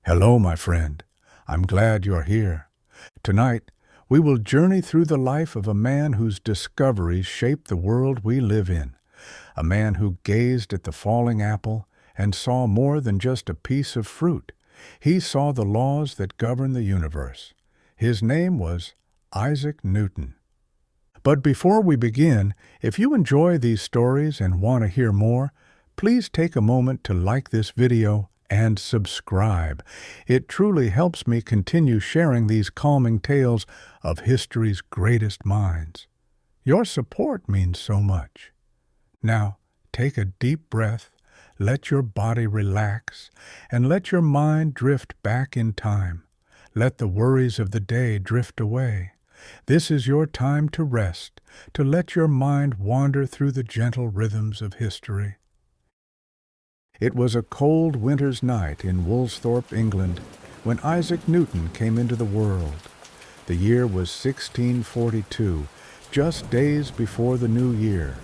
Hello, my friend. I'm glad you're here. Tonight, we will journey through the life of a man whose discoveries shaped the world we live in. A man who gazed at the falling apple and saw more than just a piece of fruit. He saw the laws that govern the universe. His name was Isaac Newton. But before we begin, if you enjoy these stories and want to hear more, please take a moment to like this video and subscribe. It truly helps me continue sharing these calming tales of history's greatest minds. Your support means so much. Now, take a deep breath, let your body relax, and let your mind drift back in time. Let the worries of the day drift away. This is your time to rest, to let your mind wander through the gentle rhythms of history. It was a cold winter's night in Woolsthorpe, England, when Isaac Newton came into the world. The year was 1642, just days before the new year.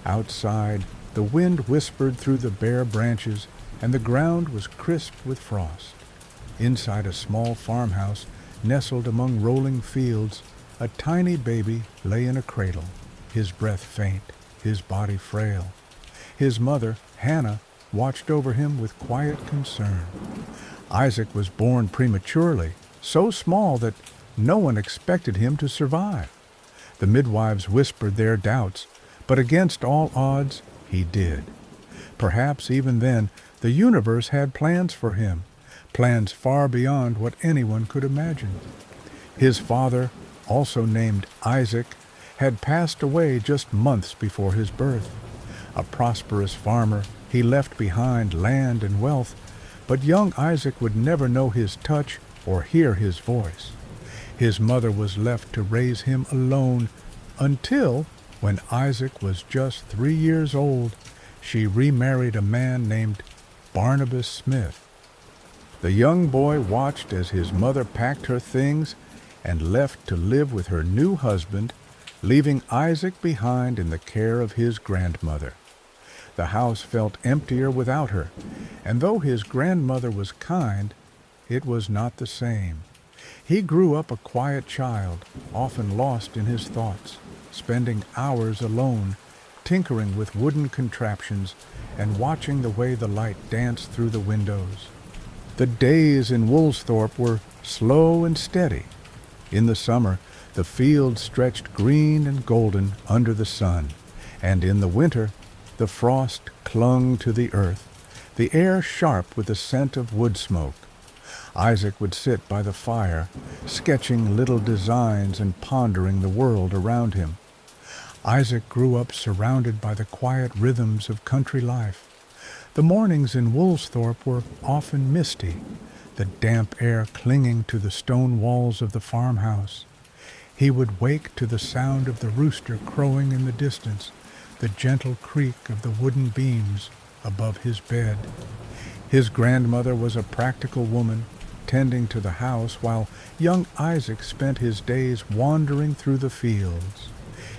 Outside, the wind whispered through the bare branches, and the ground was crisp with frost. Inside a small farmhouse, nestled among rolling fields, a tiny baby lay in a cradle, his breath faint, his body frail. His mother, Hannah, watched over him with quiet concern. Isaac was born prematurely, so small that no one expected him to survive. The midwives whispered their doubts, but against all odds, he did. Perhaps even then, the universe had plans for him, plans far beyond what anyone could imagine. His father, also named Isaac, had passed away just months before his birth. A prosperous farmer, he left behind land and wealth, but young Isaac would never know his touch or hear his voice. His mother was left to raise him alone until, when Isaac was just 3 years old, she remarried a man named Barnabas Smith. The young boy watched as his mother packed her things and left to live with her new husband, leaving Isaac behind in the care of his grandmother. The house felt emptier without her, and though his grandmother was kind, it was not the same. He grew up a quiet child, often lost in his thoughts, spending hours alone, tinkering with wooden contraptions and watching the way the light danced through the windows. The days in Woolsthorpe were slow and steady. In the summer, the fields stretched green and golden under the sun, and in the winter, the frost clung to the earth, the air sharp with the scent of wood smoke. Isaac would sit by the fire, sketching little designs and pondering the world around him. Isaac grew up surrounded by the quiet rhythms of country life. The mornings in Woolsthorpe were often misty, the damp air clinging to the stone walls of the farmhouse. He would wake to the sound of the rooster crowing in the distance, the gentle creak of the wooden beams above his bed. His grandmother was a practical woman, tending to the house, while young Isaac spent his days wandering through the fields.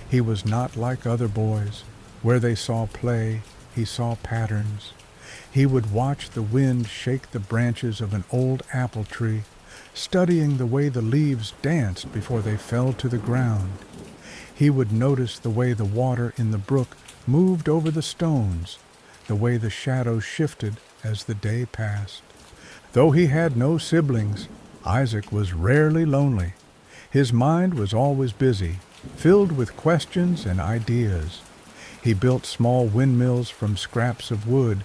He was not like other boys. Where they saw play, he saw patterns. He would watch the wind shake the branches of an old apple tree, studying the way the leaves danced before they fell to the ground. He would notice the way the water in the brook moved over the stones, the way the shadows shifted as the day passed. Though he had no siblings, Isaac was rarely lonely. His mind was always busy, filled with questions and ideas. He built small windmills from scraps of wood,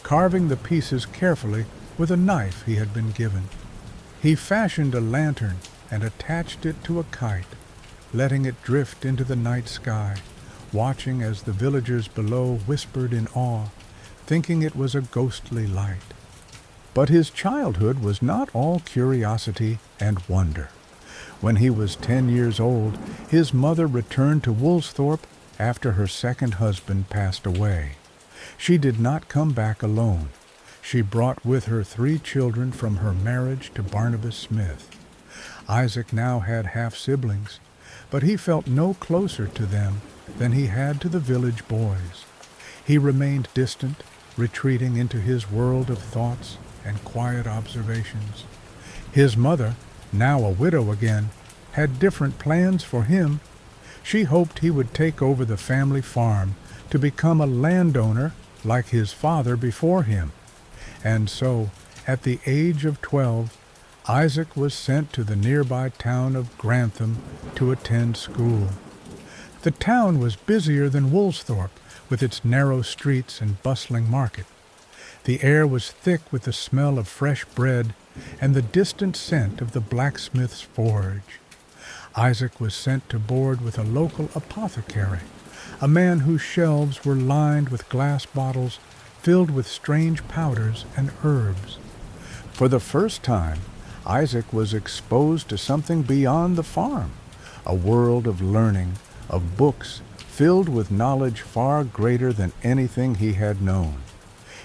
carving the pieces carefully with a knife he had been given. He fashioned a lantern and attached it to a kite, letting it drift into the night sky, watching as the villagers below whispered in awe, thinking it was a ghostly light. But his childhood was not all curiosity and wonder. When he was 10 years old, his mother returned to Woolsthorpe after her second husband passed away. She did not come back alone. She brought with her 3 children from her marriage to Barnabas Smith. Isaac now had half-siblings, but he felt no closer to them than he had to the village boys. He remained distant, retreating into his world of thoughts, and quiet observations. His mother, now a widow again, had different plans for him. She hoped he would take over the family farm to become a landowner like his father before him. And so, at the age of 12, Isaac was sent to the nearby town of Grantham to attend school. The town was busier than Woolsthorpe, with its narrow streets and bustling market. The air was thick with the smell of fresh bread and the distant scent of the blacksmith's forge. Isaac was sent to board with a local apothecary, a man whose shelves were lined with glass bottles filled with strange powders and herbs. For the first time, Isaac was exposed to something beyond the farm, a world of learning, of books filled with knowledge far greater than anything he had known.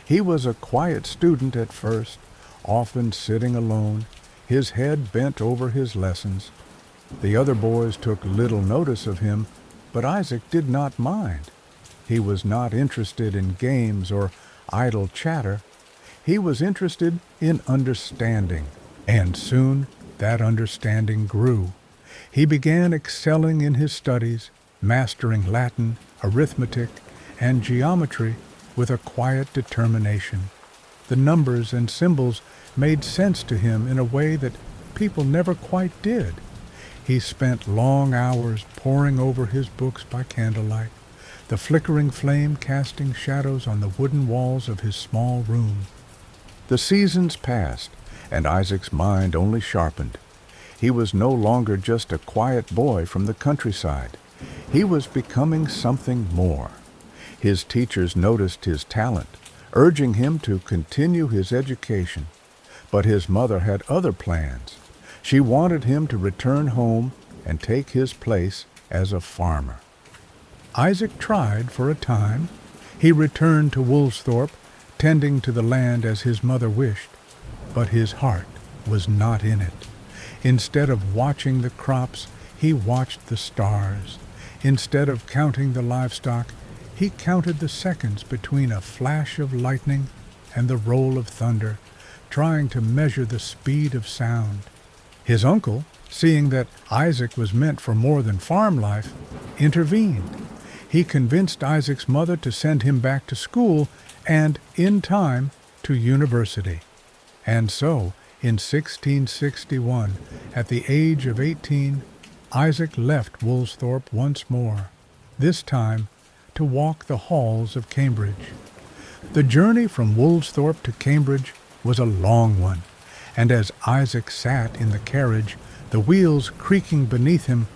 He was a quiet student at first, often sitting alone, his head bent over his lessons. The other boys took little notice of him, but Isaac did not mind. He was not interested in games or idle chatter. He was interested in understanding, and soon that understanding grew. He began excelling in his studies, mastering Latin, arithmetic, and geometry with a quiet determination. The numbers and symbols made sense to him in a way that people never quite did. He spent long hours poring over his books by candlelight, the flickering flame casting shadows on the wooden walls of his small room. The seasons passed, and Isaac's mind only sharpened. He was no longer just a quiet boy from the countryside. He was becoming something more. His teachers noticed his talent, urging him to continue his education. But his mother had other plans. She wanted him to return home and take his place as a farmer. Isaac tried for a time. He returned to Woolsthorpe, tending to the land as his mother wished, but his heart was not in it. Instead of watching the crops, he watched the stars. Instead of counting the livestock, he counted the seconds between a flash of lightning and the roll of thunder, trying to measure the speed of sound. His uncle, seeing that Isaac was meant for more than farm life, intervened. He convinced Isaac's mother to send him back to school and, in time, to university. And so, in 1661, at the age of 18, Isaac left Woolsthorpe once more, this time to walk the halls of Cambridge. The journey from Woolsthorpe to Cambridge was a long one, and as Isaac sat in the carriage, the wheels creaking beneath him,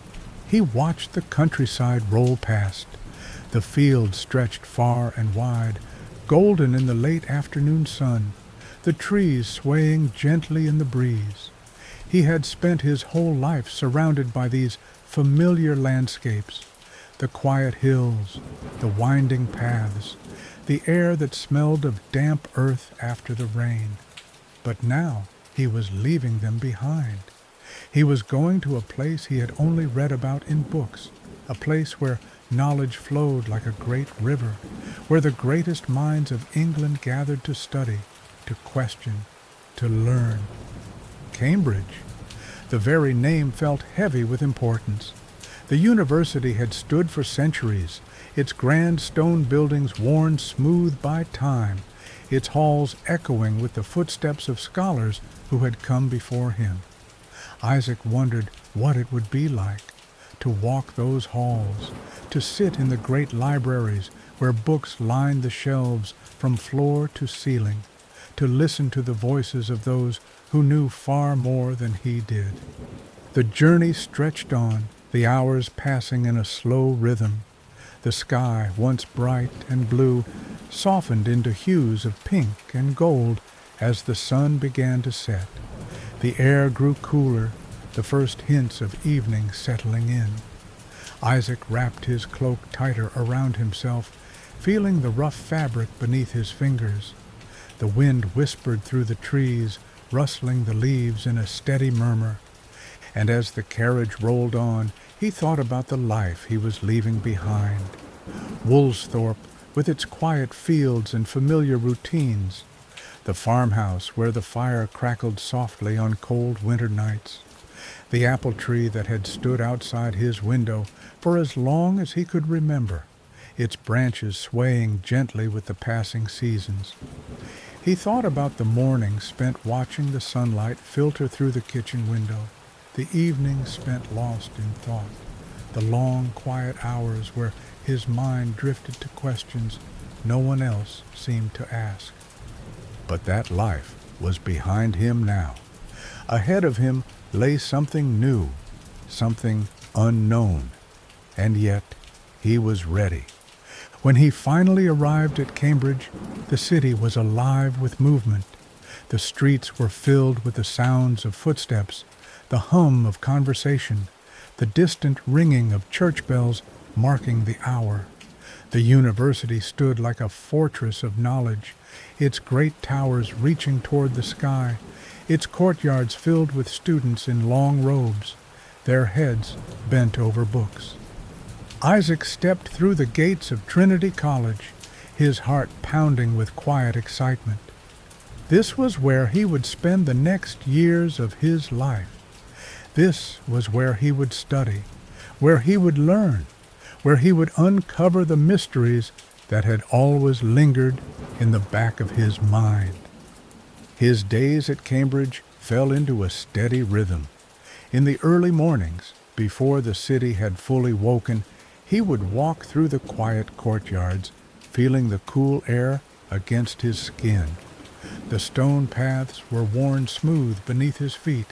he watched the countryside roll past. The fields stretched far and wide, golden in the late afternoon sun, the trees swaying gently in the breeze. He had spent his whole life surrounded by these familiar landscapes, the quiet hills, the winding paths, the air that smelled of damp earth after the rain. But now he was leaving them behind. He was going to a place he had only read about in books, a place where knowledge flowed like a great river, where the greatest minds of England gathered to study, to question, to learn. Cambridge. The very name felt heavy with importance. The university had stood for centuries, its grand stone buildings worn smooth by time, its halls echoing with the footsteps of scholars who had come before him. Isaac wondered what it would be like to walk those halls, to sit in the great libraries where books lined the shelves from floor to ceiling, to listen to the voices of those who knew far more than he did. The journey stretched on, the hours passing in a slow rhythm. The sky, once bright and blue, softened into hues of pink and gold as the sun began to set. The air grew cooler, the first hints of evening settling in. Isaac wrapped his cloak tighter around himself, feeling the rough fabric beneath his fingers. The wind whispered through the trees, rustling the leaves in a steady murmur. And as the carriage rolled on, he thought about the life he was leaving behind. Woolsthorpe, with its quiet fields and familiar routines. the farmhouse where the fire crackled softly on cold winter nights, the apple tree that had stood outside his window for as long as he could remember, its branches swaying gently with the passing seasons. He thought about the mornings spent watching the sunlight filter through the kitchen window, the evenings spent lost in thought, the long, quiet hours where his mind drifted to questions no one else seemed to ask. But that life was behind him now. Ahead of him lay something new, something unknown, and yet he was ready. When he finally arrived at Cambridge, the city was alive with movement. The streets were filled with the sounds of footsteps, the hum of conversation, the distant ringing of church bells marking the hour. The university stood like a fortress of knowledge, its great towers reaching toward the sky, its courtyards filled with students in long robes, their heads bent over books. Isaac stepped through the gates of Trinity College, his heart pounding with quiet excitement. This was where he would spend the next years of his life. This was where he would study, where he would learn, where he would uncover the mysteries that had always lingered in the back of his mind. His days at Cambridge fell into a steady rhythm. In the early mornings, before the city had fully woken, he would walk through the quiet courtyards, feeling the cool air against his skin. The stone paths were worn smooth beneath his feet,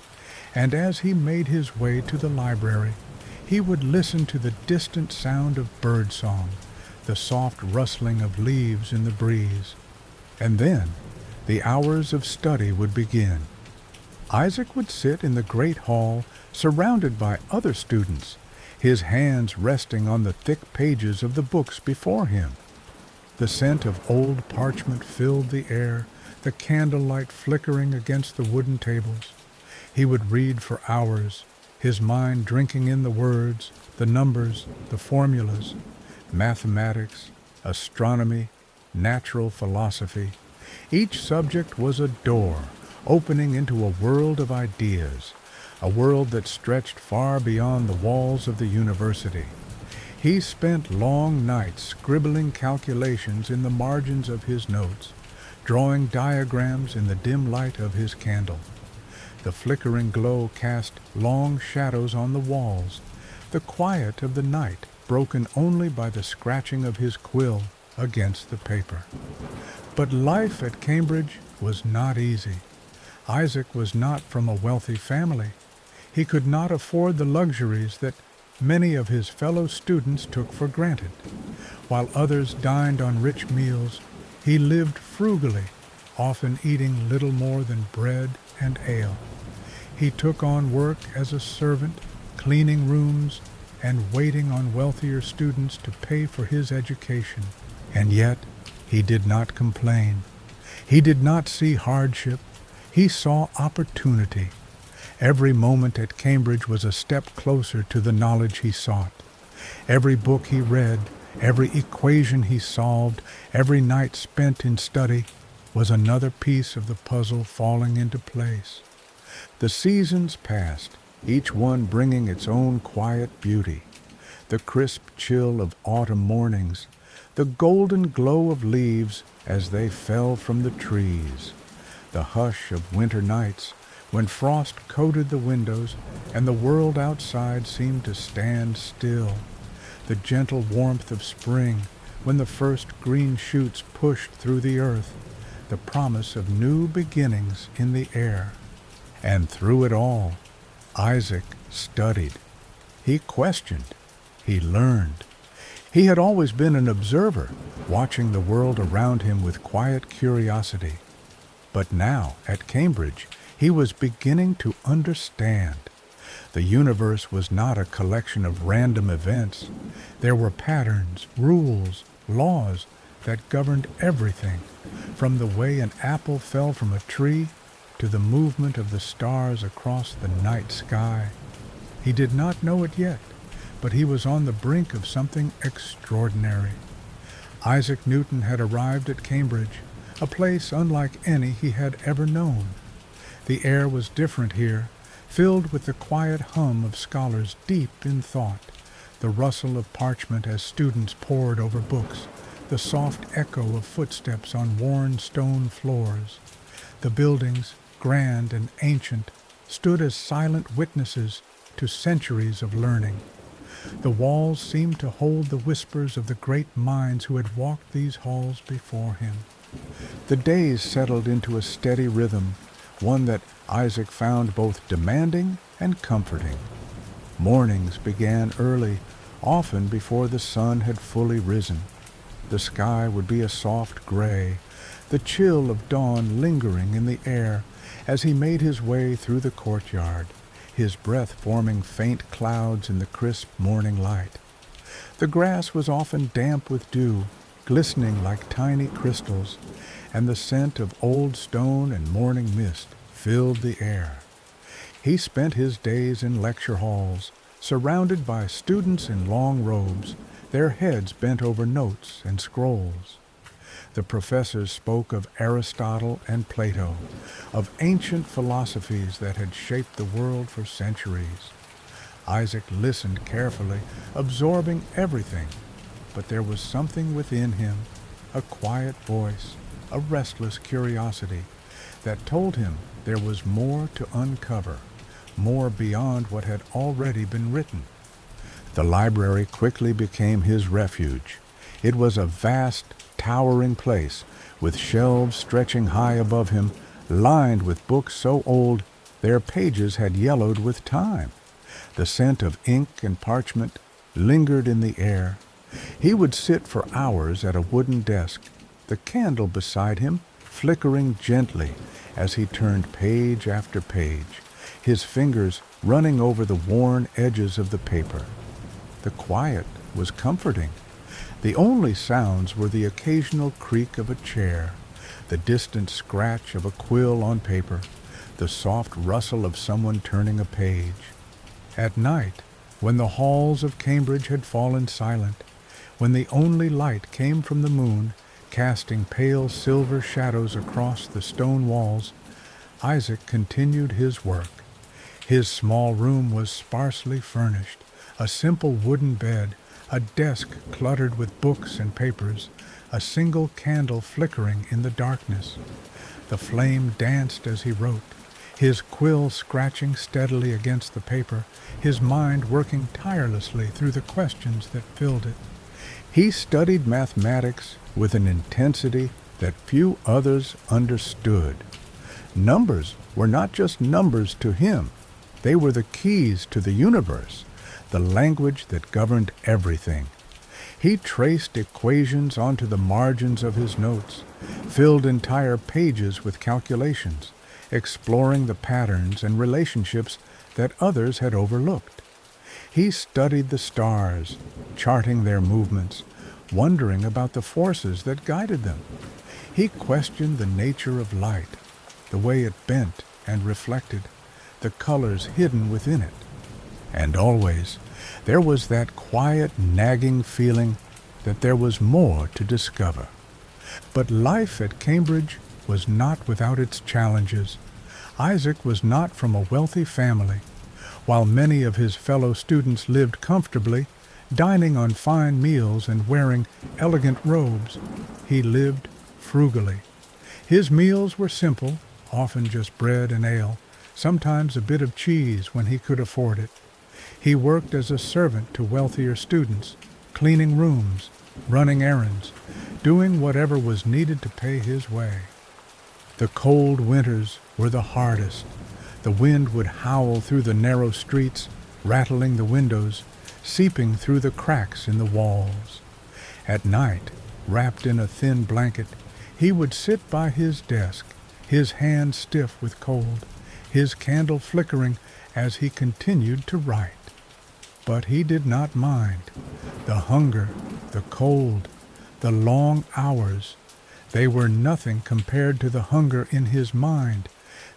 and as he made his way to the library, he would listen to the distant sound of birdsong, the soft rustling of leaves in the breeze. And then the hours of study would begin. Isaac would sit in the great hall, surrounded by other students, his hands resting on the thick pages of the books before him. The scent of old parchment filled the air, the candlelight flickering against the wooden tables. He would read for hours, his mind drinking in the words, the numbers, the formulas, mathematics, astronomy, natural philosophy. Each subject was a door, opening into a world of ideas, a world that stretched far beyond the walls of the university. He spent long nights scribbling calculations in the margins of his notes, drawing diagrams in the dim light of his candle. The flickering glow cast long shadows on the walls, the quiet of the night broken only by the scratching of his quill against the paper. But life at Cambridge was not easy. Isaac was not from a wealthy family. He could not afford the luxuries that many of his fellow students took for granted. While others dined on rich meals, he lived frugally, often eating little more than bread and ale. He took on work as a servant, cleaning rooms, and waiting on wealthier students to pay for his education. And yet, he did not complain. He did not see hardship. He saw opportunity. Every moment at Cambridge was a step closer to the knowledge he sought. Every book he read, every equation he solved, every night spent in study was another piece of the puzzle falling into place. The seasons passed, each one bringing its own quiet beauty. The crisp chill of autumn mornings, the golden glow of leaves as they fell from the trees, the hush of winter nights when frost coated the windows and the world outside seemed to stand still, the gentle warmth of spring when the first green shoots pushed through the earth, the promise of new beginnings in the air. And through it all, Isaac studied. He questioned. He learned. He had always been an observer, watching the world around him with quiet curiosity. But now, at Cambridge, he was beginning to understand. The universe was not a collection of random events. There were patterns, rules, laws that governed everything, from the way an apple fell from a tree to the movement of the stars across the night sky. He did not know it yet, but he was on the brink of something extraordinary. Isaac Newton had arrived at Cambridge, a place unlike any he had ever known. The air was different here, filled with the quiet hum of scholars deep in thought, the rustle of parchment as students pored over books, the soft echo of footsteps on worn stone floors. The buildings, grand and ancient, stood as silent witnesses to centuries of learning. The walls seemed to hold the whispers of the great minds who had walked these halls before him. The days settled into a steady rhythm, one that Isaac found both demanding and comforting. Mornings began early, often before the sun had fully risen. The sky would be a soft gray, the chill of dawn lingering in the air as he made his way through the courtyard, his breath forming faint clouds in the crisp morning light. The grass was often damp with dew, glistening like tiny crystals, and the scent of old stone and morning mist filled the air. He spent his days in lecture halls, surrounded by students in long robes, their heads bent over notes and scrolls. The professors spoke of Aristotle and Plato, of ancient philosophies that had shaped the world for centuries. Isaac listened carefully, absorbing everything, but there was something within him, a quiet voice, a restless curiosity, that told him there was more to uncover, more beyond what had already been written. The library quickly became his refuge. It was a vast, towering place, with shelves stretching high above him, lined with books so old their pages had yellowed with time. The scent of ink and parchment lingered in the air. He would sit for hours at a wooden desk, the candle beside him flickering gently as he turned page after page, his fingers running over the worn edges of the paper. The quiet was comforting. The only sounds were the occasional creak of a chair, the distant scratch of a quill on paper, the soft rustle of someone turning a page. At night, when the halls of Cambridge had fallen silent, when the only light came from the moon, casting pale silver shadows across the stone walls, Isaac continued his work. His small room was sparsely furnished, a simple wooden bed, a desk cluttered with books and papers, a single candle flickering in the darkness. The flame danced as he wrote, his quill scratching steadily against the paper, his mind working tirelessly through the questions that filled it. He studied mathematics with an intensity that few others understood. Numbers were not just numbers to him. They were the keys to the universe, the language that governed everything. He traced equations onto the margins of his notes, filled entire pages with calculations, exploring the patterns and relationships that others had overlooked. He studied the stars, charting their movements, wondering about the forces that guided them. He questioned the nature of light, the way it bent and reflected, the colors hidden within it. And always, there was that quiet, nagging feeling that there was more to discover. But life at Cambridge was not without its challenges. Isaac was not from a wealthy family. While many of his fellow students lived comfortably, dining on fine meals and wearing elegant robes, he lived frugally. His meals were simple, often just bread and ale, sometimes a bit of cheese when he could afford it. He worked as a servant to wealthier students, cleaning rooms, running errands, doing whatever was needed to pay his way. The cold winters were the hardest. The wind would howl through the narrow streets, rattling the windows, seeping through the cracks in the walls. At night, wrapped in a thin blanket, he would sit by his desk, his hands stiff with cold, his candle flickering as he continued to write. But he did not mind. The hunger, the cold, the long hours, they were nothing compared to the hunger in his mind,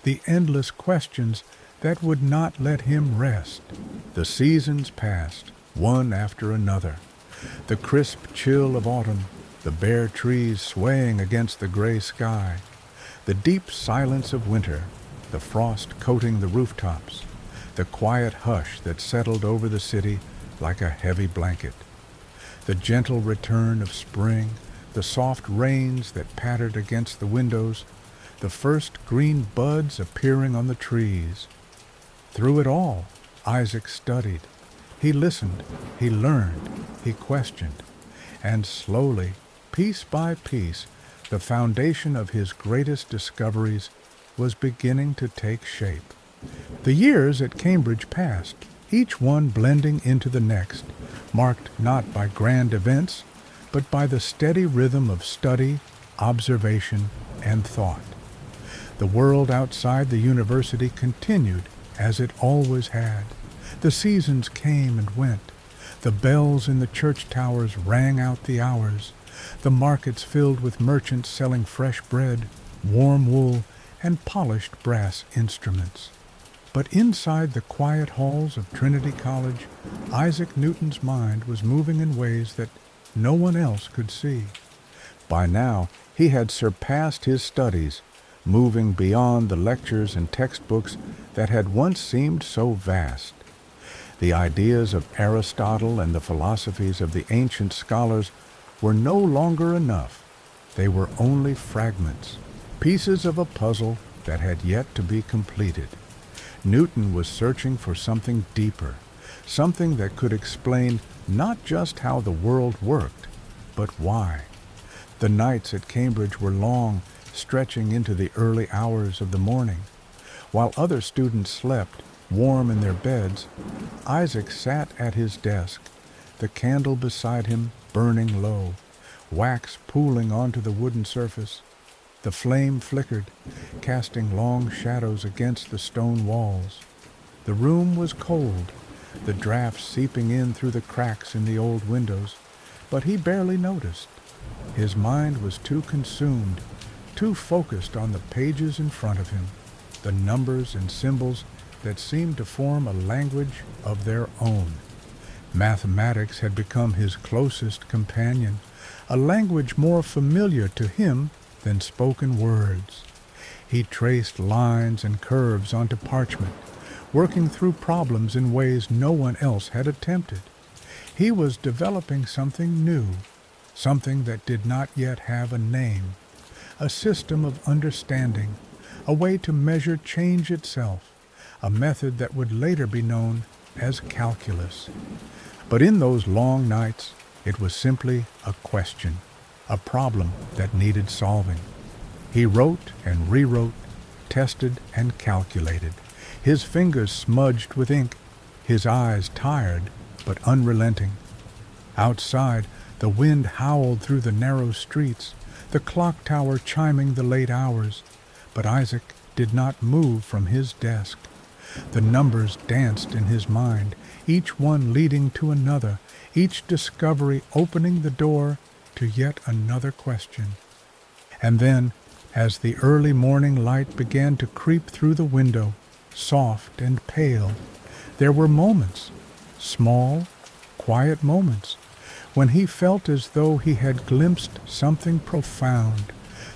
the endless questions that would not let him rest. The seasons passed, one after another. The crisp chill of autumn, the bare trees swaying against the gray sky, the deep silence of winter, the frost coating the rooftops, the quiet hush that settled over the city like a heavy blanket, the gentle return of spring, the soft rains that pattered against the windows, the first green buds appearing on the trees. Through it all, Isaac studied. He listened, he learned, he questioned, and slowly, piece by piece, the foundation of his greatest discoveries was beginning to take shape. The years at Cambridge passed, each one blending into the next, marked not by grand events, but by the steady rhythm of study, observation, and thought. The world outside the university continued as it always had. The seasons came and went. The bells in the church towers rang out the hours. The markets filled with merchants selling fresh bread, warm wool, and polished brass instruments. But inside the quiet halls of Trinity College, Isaac Newton's mind was moving in ways that no one else could see. By now, he had surpassed his studies, moving beyond the lectures and textbooks that had once seemed so vast. The ideas of Aristotle and the philosophies of the ancient scholars were no longer enough. They were only fragments, pieces of a puzzle that had yet to be completed. Newton was searching for something deeper, something that could explain not just how the world worked, but why. The nights at Cambridge were long, stretching into the early hours of the morning. While other students slept, warm in their beds, Isaac sat at his desk, the candle beside him burning low, wax pooling onto the wooden surface. The flame flickered, casting long shadows against the stone walls. The room was cold, the drafts seeping in through the cracks in the old windows, but he barely noticed. His mind was too consumed, too focused on the pages in front of him, the numbers and symbols that seemed to form a language of their own. Mathematics had become his closest companion, a language more familiar to him than spoken words. He traced lines and curves onto parchment, working through problems in ways no one else had attempted. He was developing something new, something that did not yet have a name, a system of understanding, a way to measure change itself, a method that would later be known as calculus. But in those long nights, it was simply a question, a problem that needed solving. He wrote and rewrote, tested and calculated, his fingers smudged with ink, his eyes tired but unrelenting. Outside, the wind howled through the narrow streets, the clock tower chiming the late hours, but Isaac did not move from his desk. The numbers danced in his mind, each one leading to another, each discovery opening the door to yet another question. And then, as the early morning light began to creep through the window, soft and pale, there were moments, small, quiet moments, when he felt as though he had glimpsed something profound,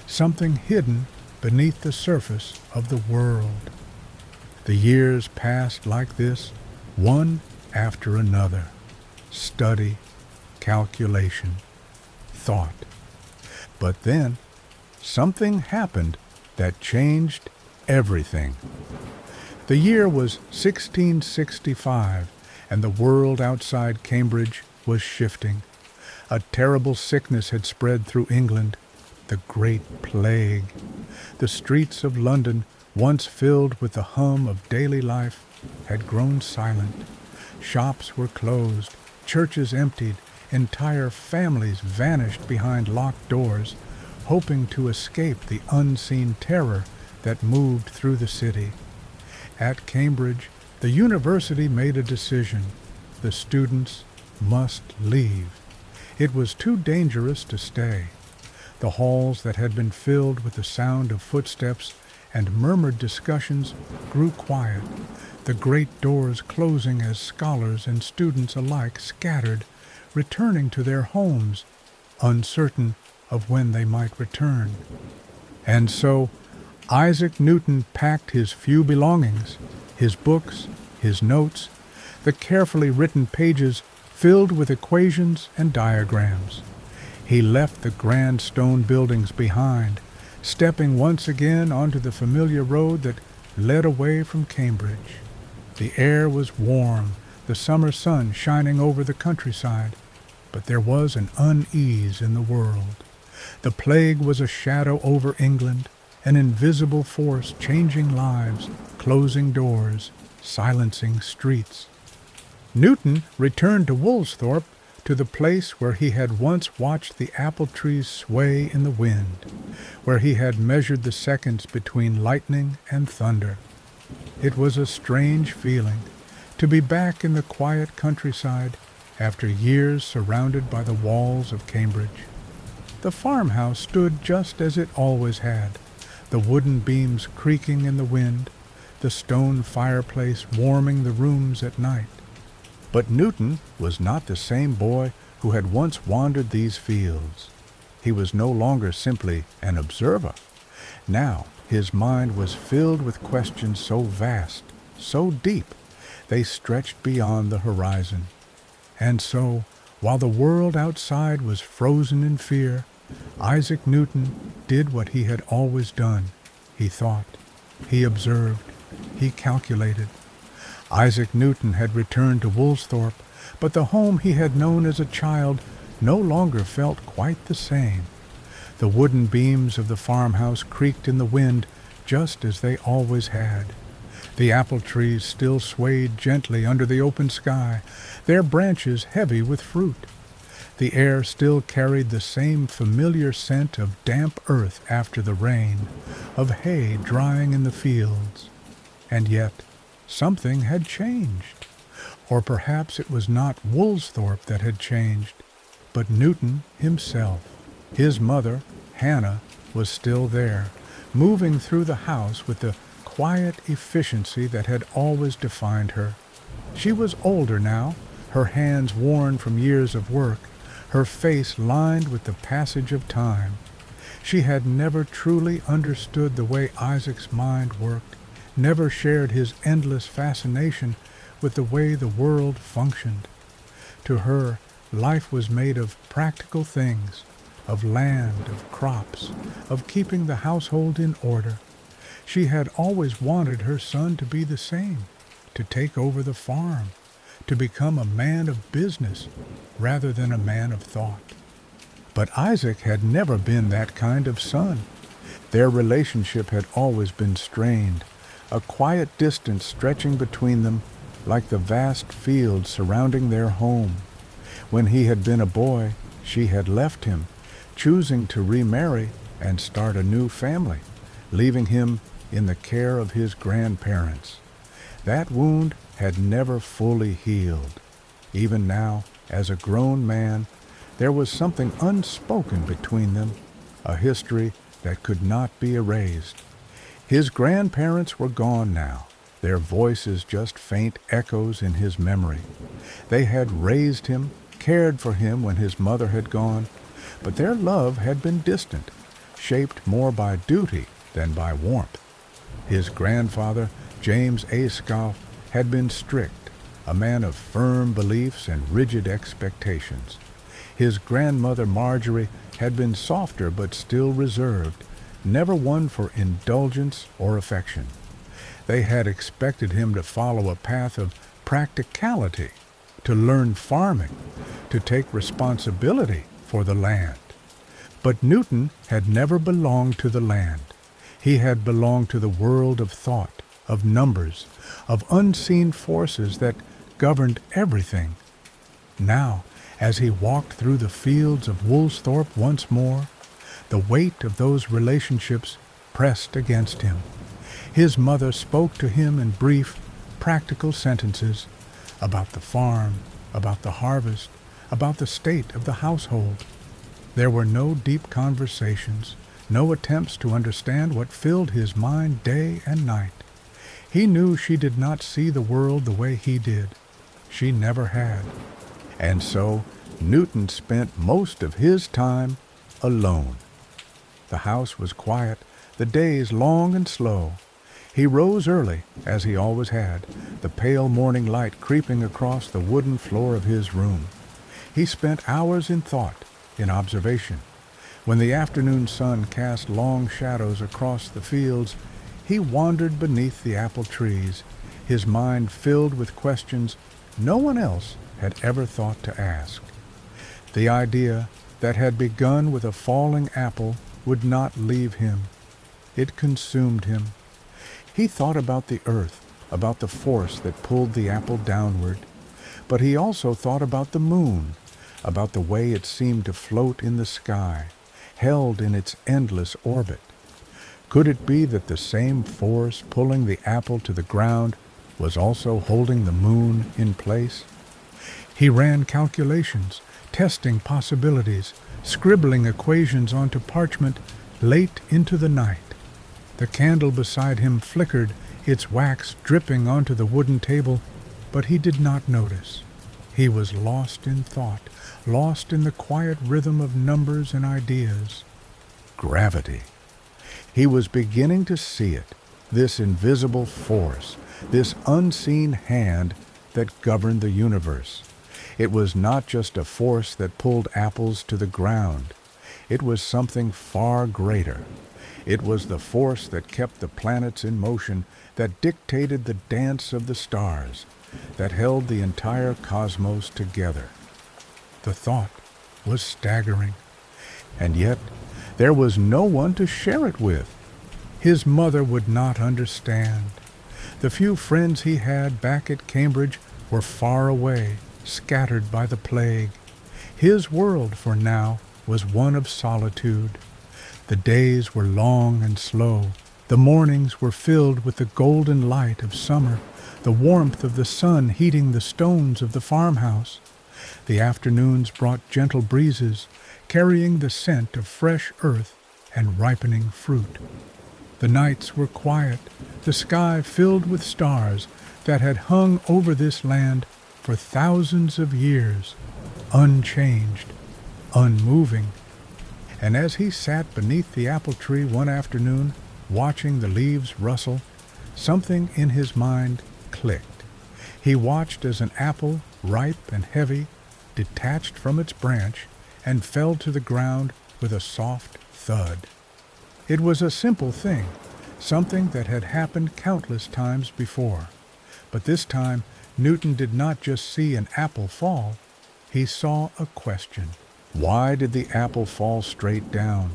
something hidden beneath the surface of the world. The years passed like this, one after another. Study, calculation, thought. But then, something happened that changed everything. The year was 1665, and the world outside Cambridge was shifting. A terrible sickness had spread through England, the Great Plague. The streets of London, once filled with the hum of daily life, had grown silent. Shops were closed, churches emptied, entire families vanished behind locked doors, hoping to escape the unseen terror that moved through the city. At Cambridge, the university made a decision. The students must leave. It was too dangerous to stay. The halls that had been filled with the sound of footsteps and murmured discussions grew quiet, the great doors closing as scholars and students alike scattered, returning to their homes, uncertain of when they might return. And so Isaac Newton packed his few belongings, his books, his notes, the carefully written pages filled with equations and diagrams. He left the grand stone buildings behind, stepping once again onto the familiar road that led away from Cambridge. The air was warm, the summer sun shining over the countryside, but there was an unease in the world. The plague was a shadow over England, an invisible force changing lives, closing doors, silencing streets. Newton returned to Woolsthorpe, to the place where he had once watched the apple trees sway in the wind, where he had measured the seconds between lightning and thunder. It was a strange feeling to be back in the quiet countryside after years surrounded by the walls of Cambridge. The farmhouse stood just as it always had, the wooden beams creaking in the wind, the stone fireplace warming the rooms at night. But Newton was not the same boy who had once wandered these fields. He was no longer simply an observer. Now his mind was filled with questions so vast, so deep, they stretched beyond the horizon. And so, while the world outside was frozen in fear, Isaac Newton did what he had always done. He thought, he observed, he calculated. Isaac Newton had returned to Woolsthorpe, but the home he had known as a child no longer felt quite the same. The wooden beams of the farmhouse creaked in the wind just as they always had. The apple trees still swayed gently under the open sky, their branches heavy with fruit. The air still carried the same familiar scent of damp earth after the rain, of hay drying in the fields. And yet, something had changed. Or perhaps it was not Woolsthorpe that had changed, but Newton himself. His mother, Hannah, was still there, moving through the house with the quiet efficiency that had always defined her. She was older now, her hands worn from years of work, her face lined with the passage of time. She had never truly understood the way Isaac's mind worked, never shared his endless fascination with the way the world functioned. To her, life was made of practical things, of land, of crops, of keeping the household in order. She had always wanted her son to be the same, to take over the farm, to become a man of business rather than a man of thought. But Isaac had never been that kind of son. Their relationship had always been strained, a quiet distance stretching between them like the vast fields surrounding their home. When he had been a boy, she had left him, choosing to remarry and start a new family, leaving him in the care of his grandparents. That wound had never fully healed. Even now, as a grown man, there was something unspoken between them, a history that could not be erased. His grandparents were gone now, their voices just faint echoes in his memory. They had raised him, cared for him when his mother had gone, but their love had been distant, shaped more by duty than by warmth. His grandfather, James A. Scoff, had been strict, a man of firm beliefs and rigid expectations. His grandmother, Marjorie, had been softer but still reserved, never one for indulgence or affection. They had expected him to follow a path of practicality, to learn farming, to take responsibility for the land. But Newton had never belonged to the land. He had belonged to the world of thought, of numbers, of unseen forces that governed everything. Now, as he walked through the fields of Woolsthorpe once more, the weight of those relationships pressed against him. His mother spoke to him in brief, practical sentences about the farm, about the harvest, about the state of the household. There were no deep conversations, no attempts to understand what filled his mind day and night. He knew she did not see the world the way he did. She never had. And so, Newton spent most of his time alone. The house was quiet, the days long and slow. He rose early, as he always had, the pale morning light creeping across the wooden floor of his room. He spent hours in thought, in observation. When the afternoon sun cast long shadows across the fields, he wandered beneath the apple trees, his mind filled with questions no one else had ever thought to ask. The idea that had begun with a falling apple would not leave him. It consumed him. He thought about the earth, about the force that pulled the apple downward, but he also thought about the moon, about the way it seemed to float in the sky, held in its endless orbit. Could it be that the same force pulling the apple to the ground was also holding the moon in place? He ran calculations, testing possibilities, scribbling equations onto parchment late into the night. The candle beside him flickered, its wax dripping onto the wooden table, but he did not notice. He was lost in thought, lost in the quiet rhythm of numbers and ideas. Gravity. He was beginning to see it, this invisible force, this unseen hand that governed the universe. It was not just a force that pulled apples to the ground. It was something far greater. It was the force that kept the planets in motion, that dictated the dance of the stars, that held the entire cosmos together. The thought was staggering, and yet there was no one to share it with. His mother would not understand. The few friends he had back at Cambridge were far away, scattered by the plague. His world, for now, was one of solitude. The days were long and slow. The mornings were filled with the golden light of summer, the warmth of the sun heating the stones of the farmhouse. The afternoons brought gentle breezes, carrying the scent of fresh earth and ripening fruit. The nights were quiet, the sky filled with stars that had hung over this land for thousands of years, unchanged, unmoving. And as he sat beneath the apple tree one afternoon, watching the leaves rustle, something in his mind clicked. He watched as an apple, ripe and heavy, detached from its branch and fell to the ground with a soft thud. It was a simple thing, something that had happened countless times before. But this time, Newton did not just see an apple fall, he saw a question. Why did the apple fall straight down?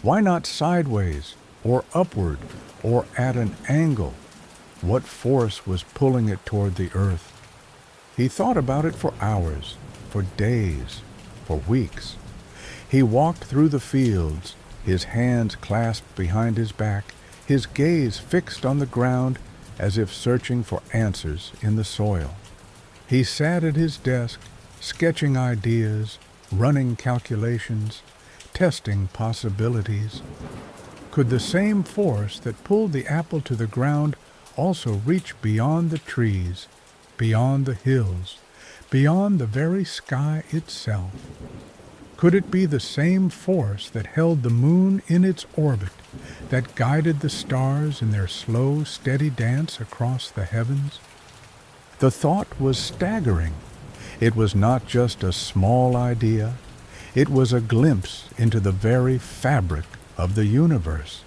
Why not sideways, or upward, or at an angle? What force was pulling it toward the earth? He thought about it for hours, for days, for weeks. He walked through the fields, his hands clasped behind his back, his gaze fixed on the ground as if searching for answers in the soil. He sat at his desk, sketching ideas, running calculations, testing possibilities. Could the same force that pulled the apple to the ground also reach beyond the trees, beyond the hills, beyond the very sky itself? Could it be the same force that held the moon in its orbit, that guided the stars in their slow, steady dance across the heavens? The thought was staggering. It was not just a small idea. It was a glimpse into the very fabric of the universe.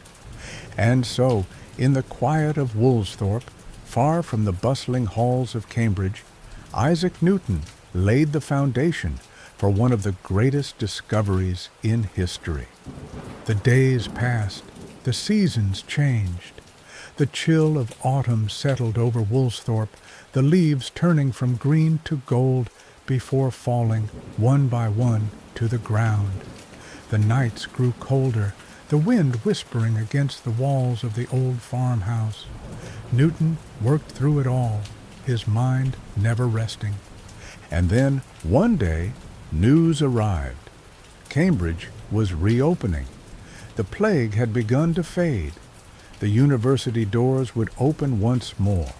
And so, in the quiet of Woolsthorpe, far from the bustling halls of Cambridge, Isaac Newton laid the foundation for one of the greatest discoveries in history. The days passed, the seasons changed. The chill of autumn settled over Woolsthorpe, the leaves turning from green to gold before falling, one by one, to the ground. The nights grew colder, the wind whispering against the walls of the old farmhouse. Newton worked through it all, his mind never resting. And then, one day, news arrived. Cambridge was reopening. The plague had begun to fade. The university doors would open once more.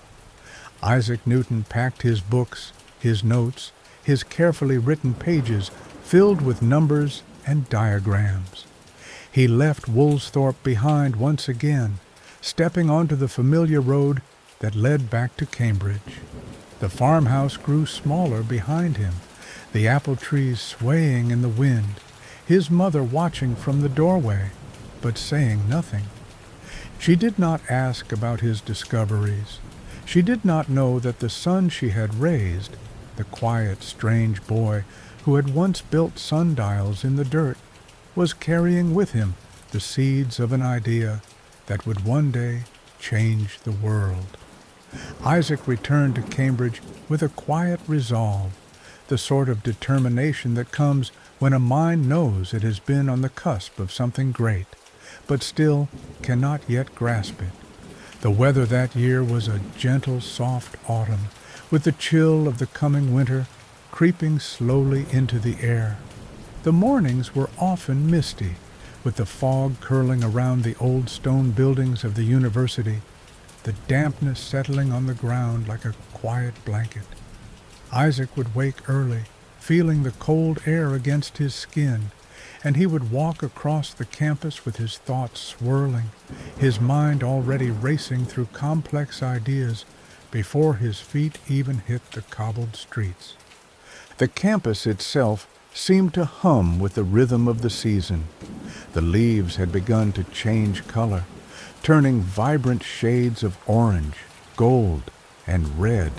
Isaac Newton packed his books, his notes, his carefully written pages filled with numbers and diagrams. He left Woolsthorpe behind once again, stepping onto the familiar road that led back to Cambridge. The farmhouse grew smaller behind him, the apple trees swaying in the wind, his mother watching from the doorway, but saying nothing. She did not ask about his discoveries. She did not know that the son she had raised, the quiet, strange boy who had once built sundials in the dirt, was carrying with him the seeds of an idea that would one day change the world. Isaac returned to Cambridge with a quiet resolve, the sort of determination that comes when a mind knows it has been on the cusp of something great, but still cannot yet grasp it. The weather that year was a gentle, soft autumn, with the chill of the coming winter creeping slowly into the air. The mornings were often misty, with the fog curling around the old stone buildings of the university, the dampness settling on the ground like a quiet blanket. Isaac would wake early, feeling the cold air against his skin, and he would walk across the campus with his thoughts swirling, his mind already racing through complex ideas before his feet even hit the cobbled streets. The campus itself seemed to hum with the rhythm of the season. The leaves had begun to change color, turning vibrant shades of orange, gold, and red.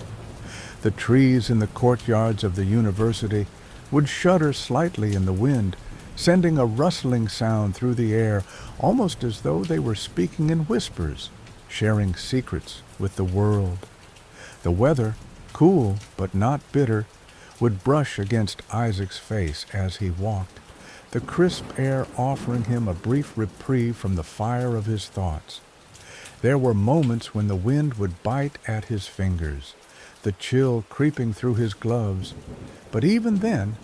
The trees in the courtyards of the university would shudder slightly in the wind, sending a rustling sound through the air, almost as though they were speaking in whispers, sharing secrets with the world. The weather, cool but not bitter, would brush against Isaac's face as he walked, the crisp air offering him a brief reprieve from the fire of his thoughts. There were moments when the wind would bite at his fingers, the chill creeping through his gloves, but even then,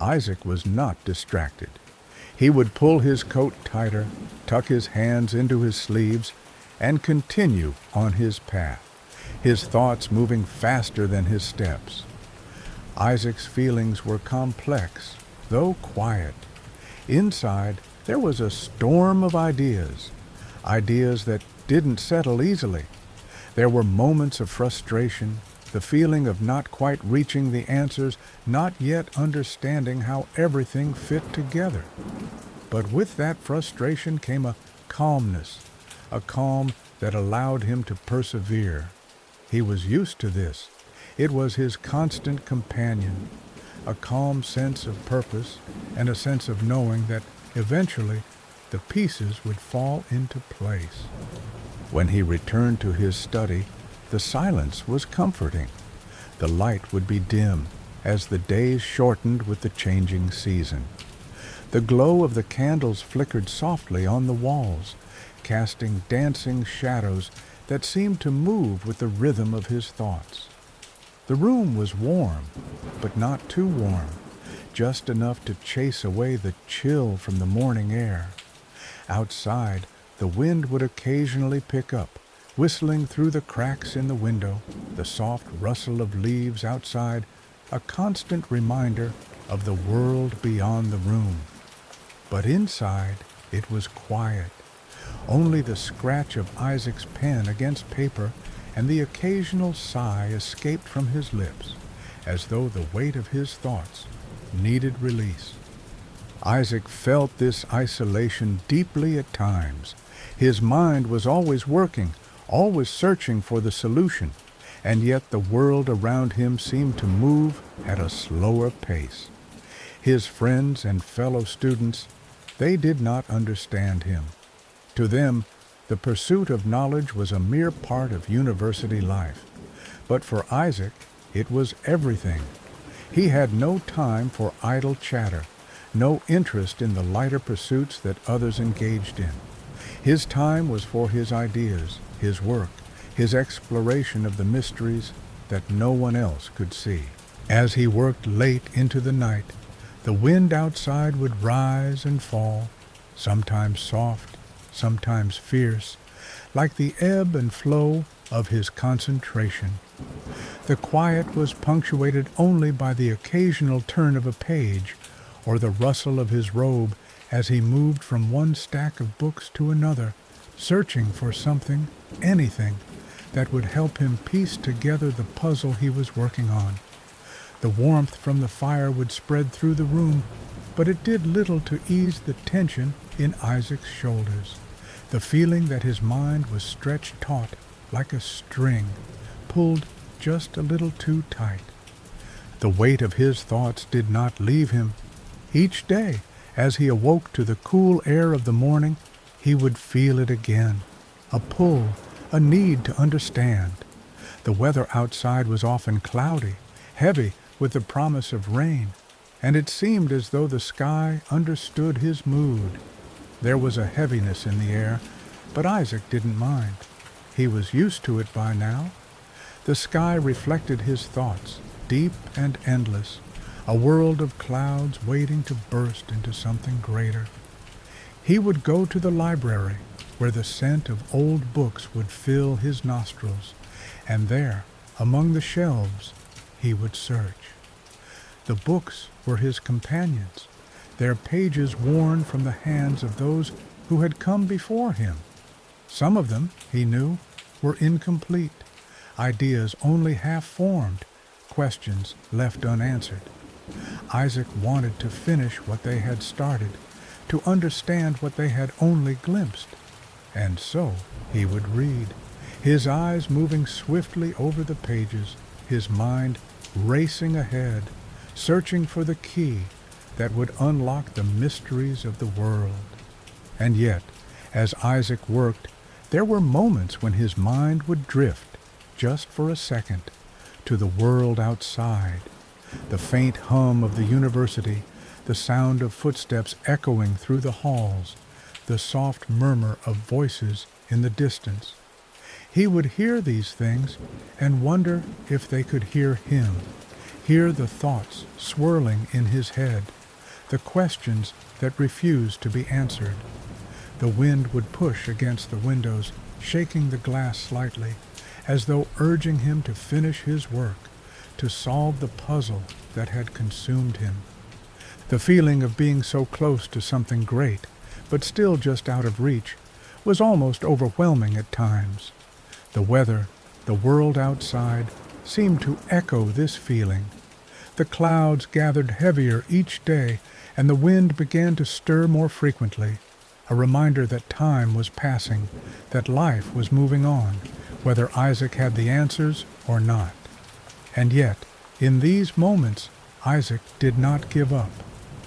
Isaac was not distracted. He would pull his coat tighter, tuck his hands into his sleeves, and continue on his path, his thoughts moving faster than his steps. Isaac's feelings were complex, though quiet. Inside, there was a storm of ideas that didn't settle easily. There were moments of frustration, the feeling of not quite reaching the answers, not yet understanding how everything fit together. But with that frustration came a calmness, a calm that allowed him to persevere. He was used to this. It was his constant companion, a calm sense of purpose and a sense of knowing that eventually the pieces would fall into place. When he returned to his study, the silence was comforting. The light would be dim as the days shortened with the changing season. The glow of the candles flickered softly on the walls, casting dancing shadows that seemed to move with the rhythm of his thoughts. The room was warm, but not too warm, just enough to chase away the chill from the morning air. Outside, the wind would occasionally pick up, whistling through the cracks in the window, the soft rustle of leaves outside, a constant reminder of the world beyond the room. But inside, it was quiet. Only the scratch of Isaac's pen against paper and the occasional sigh escaped from his lips, as though the weight of his thoughts needed release. Isaac felt this isolation deeply at times. His mind was always working, always searching for the solution, and yet the world around him seemed to move at a slower pace. His friends and fellow students, they did not understand him. To them, the pursuit of knowledge was a mere part of university life. But for Isaac, it was everything. He had no time for idle chatter, no interest in the lighter pursuits that others engaged in. His time was for his ideas, his work, his exploration of the mysteries that no one else could see. As he worked late into the night, the wind outside would rise and fall, sometimes soft, sometimes fierce, like the ebb and flow of his concentration. The quiet was punctuated only by the occasional turn of a page or the rustle of his robe as he moved from one stack of books to another, searching for something, anything, that would help him piece together the puzzle he was working on. The warmth from the fire would spread through the room, but it did little to ease the tension in Isaac's shoulders, the feeling that his mind was stretched taut like a string, pulled just a little too tight. The weight of his thoughts did not leave him. Each day, as he awoke to the cool air of the morning, he would feel it again, a pull, a need to understand. The weather outside was often cloudy, heavy with the promise of rain, and it seemed as though the sky understood his mood. There was a heaviness in the air, but Isaac didn't mind. He was used to it by now. The sky reflected his thoughts, deep and endless, a world of clouds waiting to burst into something greater. He would go to the library, where the scent of old books would fill his nostrils, and there, among the shelves, he would search. The books were his companions, their pages worn from the hands of those who had come before him. Some of them, he knew, were incomplete, ideas only half-formed, questions left unanswered. Isaac wanted to finish what they had started, to understand what they had only glimpsed. And so he would read, his eyes moving swiftly over the pages, his mind racing ahead, searching for the key that would unlock the mysteries of the world. And yet, as Isaac worked, there were moments when his mind would drift, just for a second, to the world outside. The faint hum of the university, the sound of footsteps echoing through the halls, the soft murmur of voices in the distance. He would hear these things and wonder if they could hear him, hear the thoughts swirling in his head, the questions that refused to be answered. The wind would push against the windows, shaking the glass slightly, as though urging him to finish his work, to solve the puzzle that had consumed him. The feeling of being so close to something great, but still just out of reach, was almost overwhelming at times. The weather, the world outside, seemed to echo this feeling. The clouds gathered heavier each day, and the wind began to stir more frequently, a reminder that time was passing, that life was moving on, whether Isaac had the answers or not. And yet, in these moments, Isaac did not give up.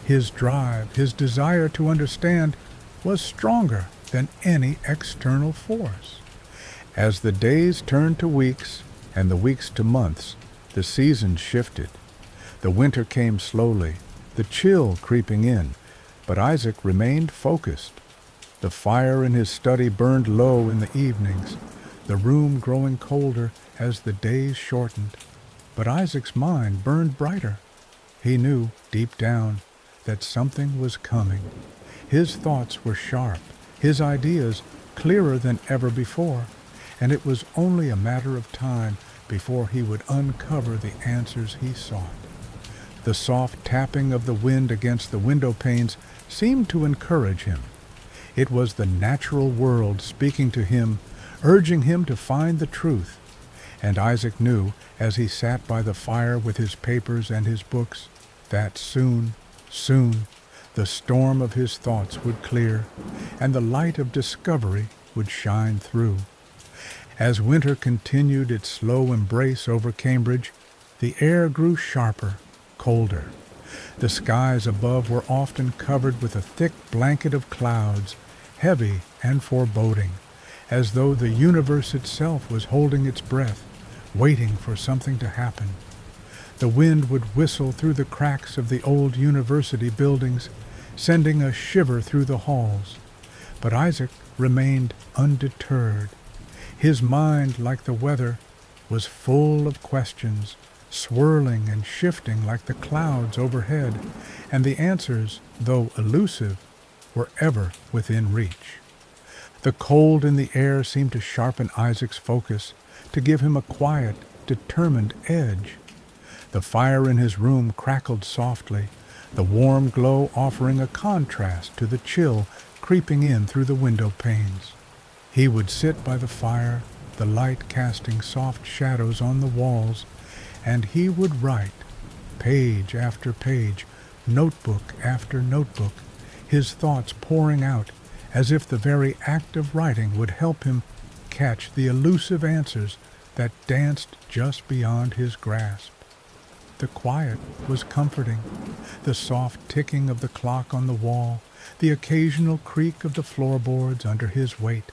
His drive, his desire to understand, was stronger than any external force. As the days turned to weeks and the weeks to months, the seasons shifted. The winter came slowly, the chill creeping in, but Isaac remained focused. The fire in his study burned low in the evenings, the room growing colder as the days shortened. But Isaac's mind burned brighter. He knew, deep down, that something was coming. His thoughts were sharp, his ideas clearer than ever before, and it was only a matter of time before he would uncover the answers he sought. The soft tapping of the wind against the window panes seemed to encourage him. It was the natural world speaking to him, urging him to find the truth. And Isaac knew, as he sat by the fire with his papers and his books, that soon, the storm of his thoughts would clear, and the light of discovery would shine through. As winter continued its slow embrace over Cambridge, the air grew sharper, colder. The skies above were often covered with a thick blanket of clouds, heavy and foreboding, as though the universe itself was holding its breath, waiting for something to happen. The wind would whistle through the cracks of the old university buildings, sending a shiver through the halls. But Isaac remained undeterred. His mind, like the weather, was full of questions, swirling and shifting like the clouds overhead, and the answers, though elusive, were ever within reach. The cold in the air seemed to sharpen Isaac's focus, to give him a quiet, determined edge. The fire in his room crackled softly, the warm glow offering a contrast to the chill creeping in through the window panes. He would sit by the fire, the light casting soft shadows on the walls, and he would write, page after page, notebook after notebook, his thoughts pouring out as if the very act of writing would help him catch the elusive answers that danced just beyond his grasp. The quiet was comforting, the soft ticking of the clock on the wall, the occasional creak of the floorboards under his weight,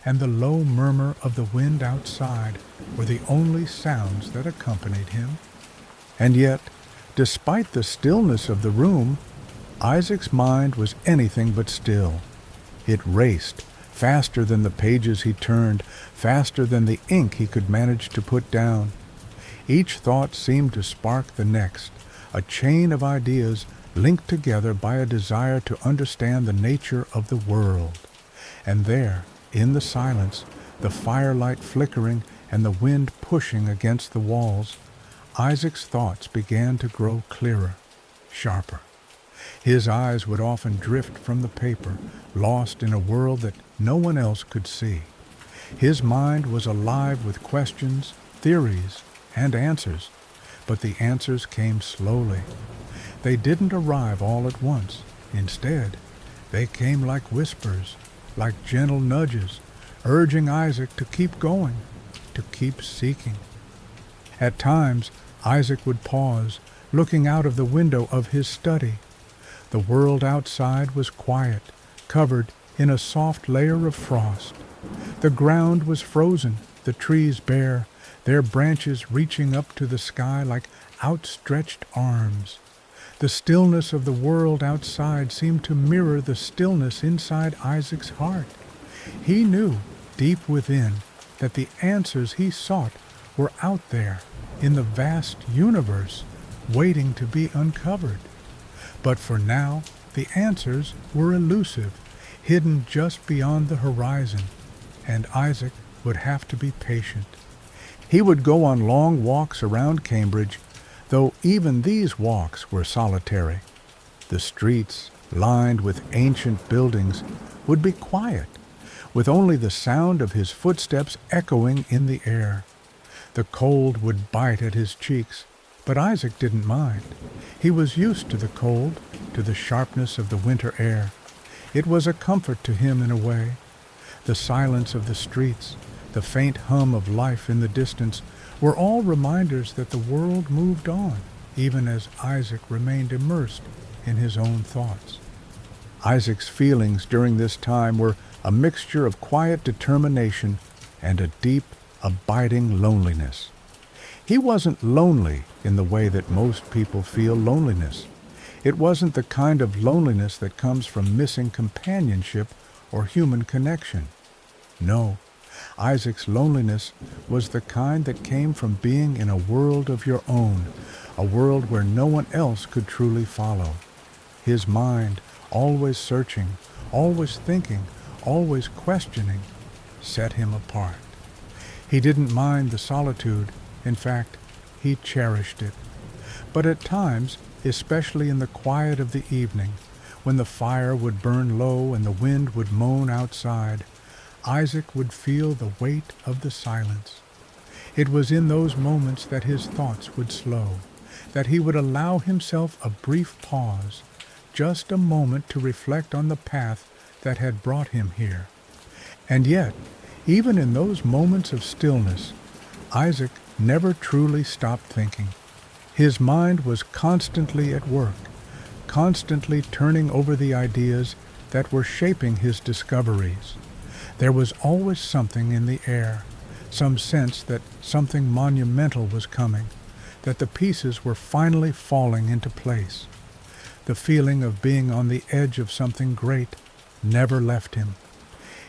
and the low murmur of the wind outside were the only sounds that accompanied him. And yet, despite the stillness of the room, Isaac's mind was anything but still. It raced, faster than the pages he turned, faster than the ink he could manage to put down. Each thought seemed to spark the next, a chain of ideas linked together by a desire to understand the nature of the world. And there, in the silence, the firelight flickering and the wind pushing against the walls, Isaac's thoughts began to grow clearer, sharper. His eyes would often drift from the paper, lost in a world that no one else could see. His mind was alive with questions, theories, and answers, but the answers came slowly. They didn't arrive all at once. Instead, they came like whispers, like gentle nudges, urging Isaac to keep going, to keep seeking. At times, Isaac would pause, looking out of the window of his study. The world outside was quiet, covered in a soft layer of frost. The ground was frozen, the trees bare, their branches reaching up to the sky like outstretched arms. The stillness of the world outside seemed to mirror the stillness inside Isaac's heart. He knew, deep within, that the answers he sought were out there, in the vast universe, waiting to be uncovered. But for now, the answers were elusive, hidden just beyond the horizon, and Isaac would have to be patient. He would go on long walks around Cambridge, though even these walks were solitary. The streets, lined with ancient buildings, would be quiet, with only the sound of his footsteps echoing in the air. The cold would bite at his cheeks, but Isaac didn't mind. He was used to the cold, to the sharpness of the winter air. It was a comfort to him in a way. The silence of the streets, the faint hum of life in the distance, were all reminders that the world moved on, even as Isaac remained immersed in his own thoughts. Isaac's feelings during this time were a mixture of quiet determination and a deep, abiding loneliness. He wasn't lonely in the way that most people feel loneliness. It wasn't the kind of loneliness that comes from missing companionship or human connection. No, Isaac's loneliness was the kind that came from being in a world of your own, a world where no one else could truly follow. His mind, always searching, always thinking, always questioning, set him apart. He didn't mind the solitude. In fact, he cherished it. But at times, especially in the quiet of the evening, when the fire would burn low and the wind would moan outside, Isaac would feel the weight of the silence. It was in those moments that his thoughts would slow, that he would allow himself a brief pause, just a moment to reflect on the path that had brought him here. And yet, even in those moments of stillness, Isaac never truly stopped thinking. His mind was constantly at work, constantly turning over the ideas that were shaping his discoveries. There was always something in the air, some sense that something monumental was coming, that the pieces were finally falling into place. The feeling of being on the edge of something great never left him.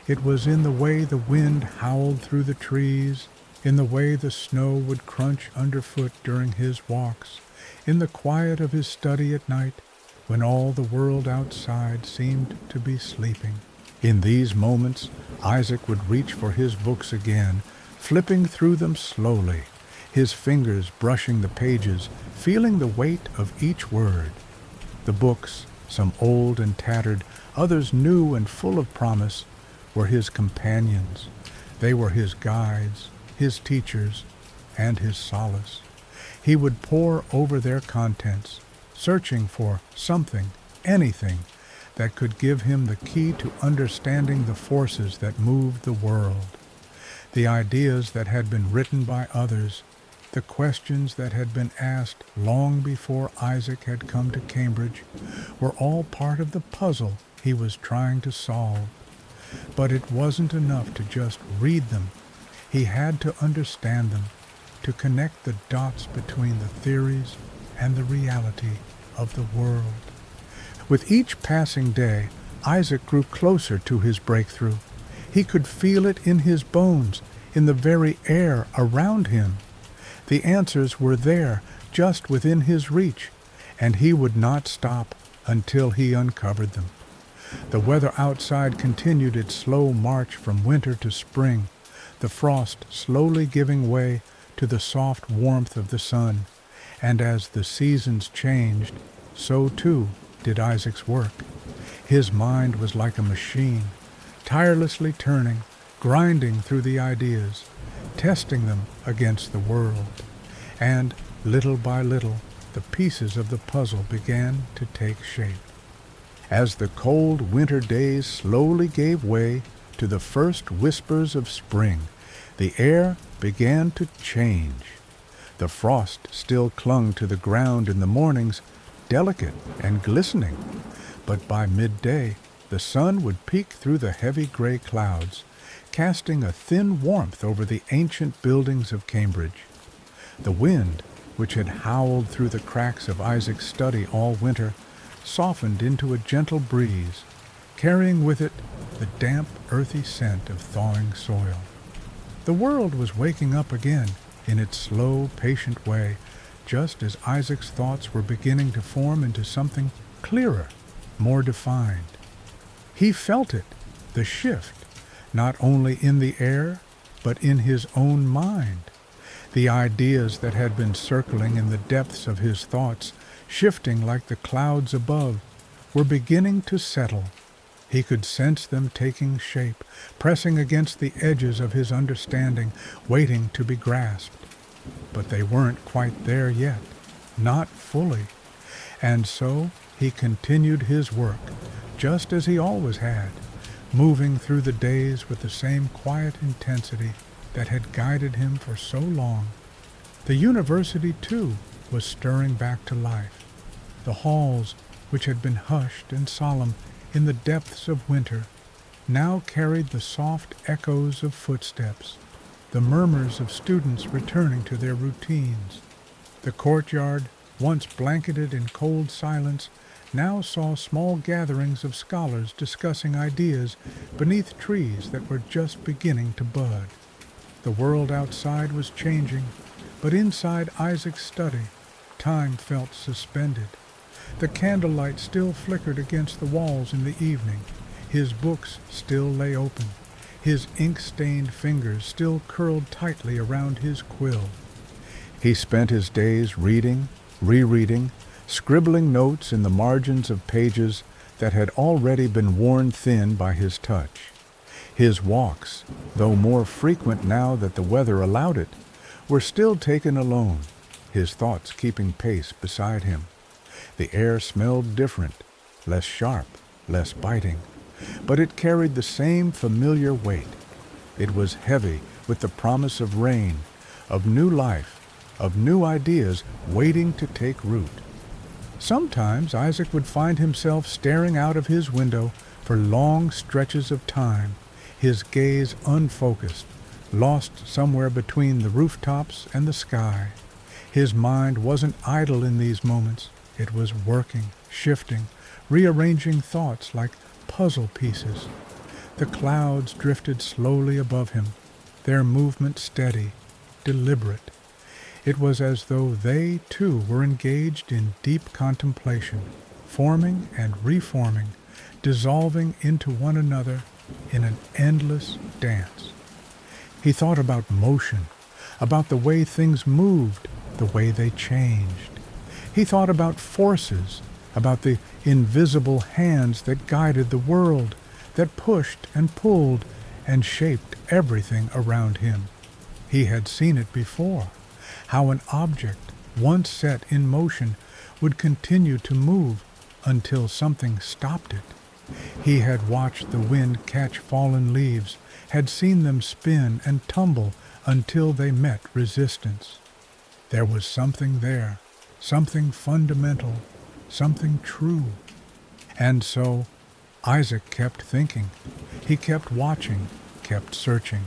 It was in the way the wind howled through the trees, in the way the snow would crunch underfoot during his walks, in the quiet of his study at night, when all the world outside seemed to be sleeping. In these moments, Isaac would reach for his books again, flipping through them slowly, his fingers brushing the pages, feeling the weight of each word. The books, some old and tattered, others new and full of promise, were his companions. They were his guides, his teachers, and his solace. He would pore over their contents, searching for something, anything, that could give him the key to understanding the forces that moved the world. The ideas that had been written by others, the questions that had been asked long before Isaac had come to Cambridge, were all part of the puzzle he was trying to solve. But it wasn't enough to just read them. He had to understand them, to connect the dots between the theories and the reality of the world. With each passing day, Isaac grew closer to his breakthrough. He could feel it in his bones, in the very air around him. The answers were there, just within his reach, and he would not stop until he uncovered them. The weather outside continued its slow march from winter to spring, the frost slowly giving way to the soft warmth of the sun, and as the seasons changed, so too did Isaac's work. His mind was like a machine, tirelessly turning, grinding through the ideas, testing them against the world. And little by little, the pieces of the puzzle began to take shape. As the cold winter days slowly gave way to the first whispers of spring, the air began to change. The frost still clung to the ground in the mornings, delicate and glistening, but by midday the sun would peek through the heavy gray clouds, casting a thin warmth over the ancient buildings of Cambridge. The wind, which had howled through the cracks of Isaac's study all winter, softened into a gentle breeze, carrying with it the damp, earthy scent of thawing soil. The world was waking up again in its slow, patient way, just as Isaac's thoughts were beginning to form into something clearer, more defined. He felt it, the shift, not only in the air, but in his own mind. The ideas that had been circling in the depths of his thoughts, shifting like the clouds above, were beginning to settle. He could sense them taking shape, pressing against the edges of his understanding, waiting to be grasped. But they weren't quite there yet, not fully. And so he continued his work, just as he always had, moving through the days with the same quiet intensity that had guided him for so long. The university, too, was stirring back to life. The halls, which had been hushed and solemn in the depths of winter, now carried the soft echoes of footsteps, the murmurs of students returning to their routines. The courtyard, once blanketed in cold silence, now saw small gatherings of scholars discussing ideas beneath trees that were just beginning to bud. The world outside was changing, but inside Isaac's study, time felt suspended. The candlelight still flickered against the walls in the evening. His books still lay open. His ink-stained fingers still curled tightly around his quill. He spent his days reading, rereading, scribbling notes in the margins of pages that had already been worn thin by his touch. His walks, though more frequent now that the weather allowed it, were still taken alone, his thoughts keeping pace beside him. The air smelled different, less sharp, less biting, but it carried the same familiar weight. It was heavy with the promise of rain, of new life, of new ideas waiting to take root. Sometimes Isaac would find himself staring out of his window for long stretches of time, his gaze unfocused, lost somewhere between the rooftops and the sky. His mind wasn't idle in these moments. It was working, shifting, rearranging thoughts like puzzle pieces. The clouds drifted slowly above him, their movement steady, deliberate. It was as though they, too, were engaged in deep contemplation, forming and reforming, dissolving into one another in an endless dance. He thought about motion, about the way things moved, the way they changed. He thought about forces, about the invisible hands that guided the world, that pushed and pulled and shaped everything around him. He had seen it before, how an object, once set in motion, would continue to move until something stopped it. He had watched the wind catch fallen leaves, had seen them spin and tumble until they met resistance. There was something there, something fundamental, something true. And so Isaac kept thinking. He kept watching, kept searching.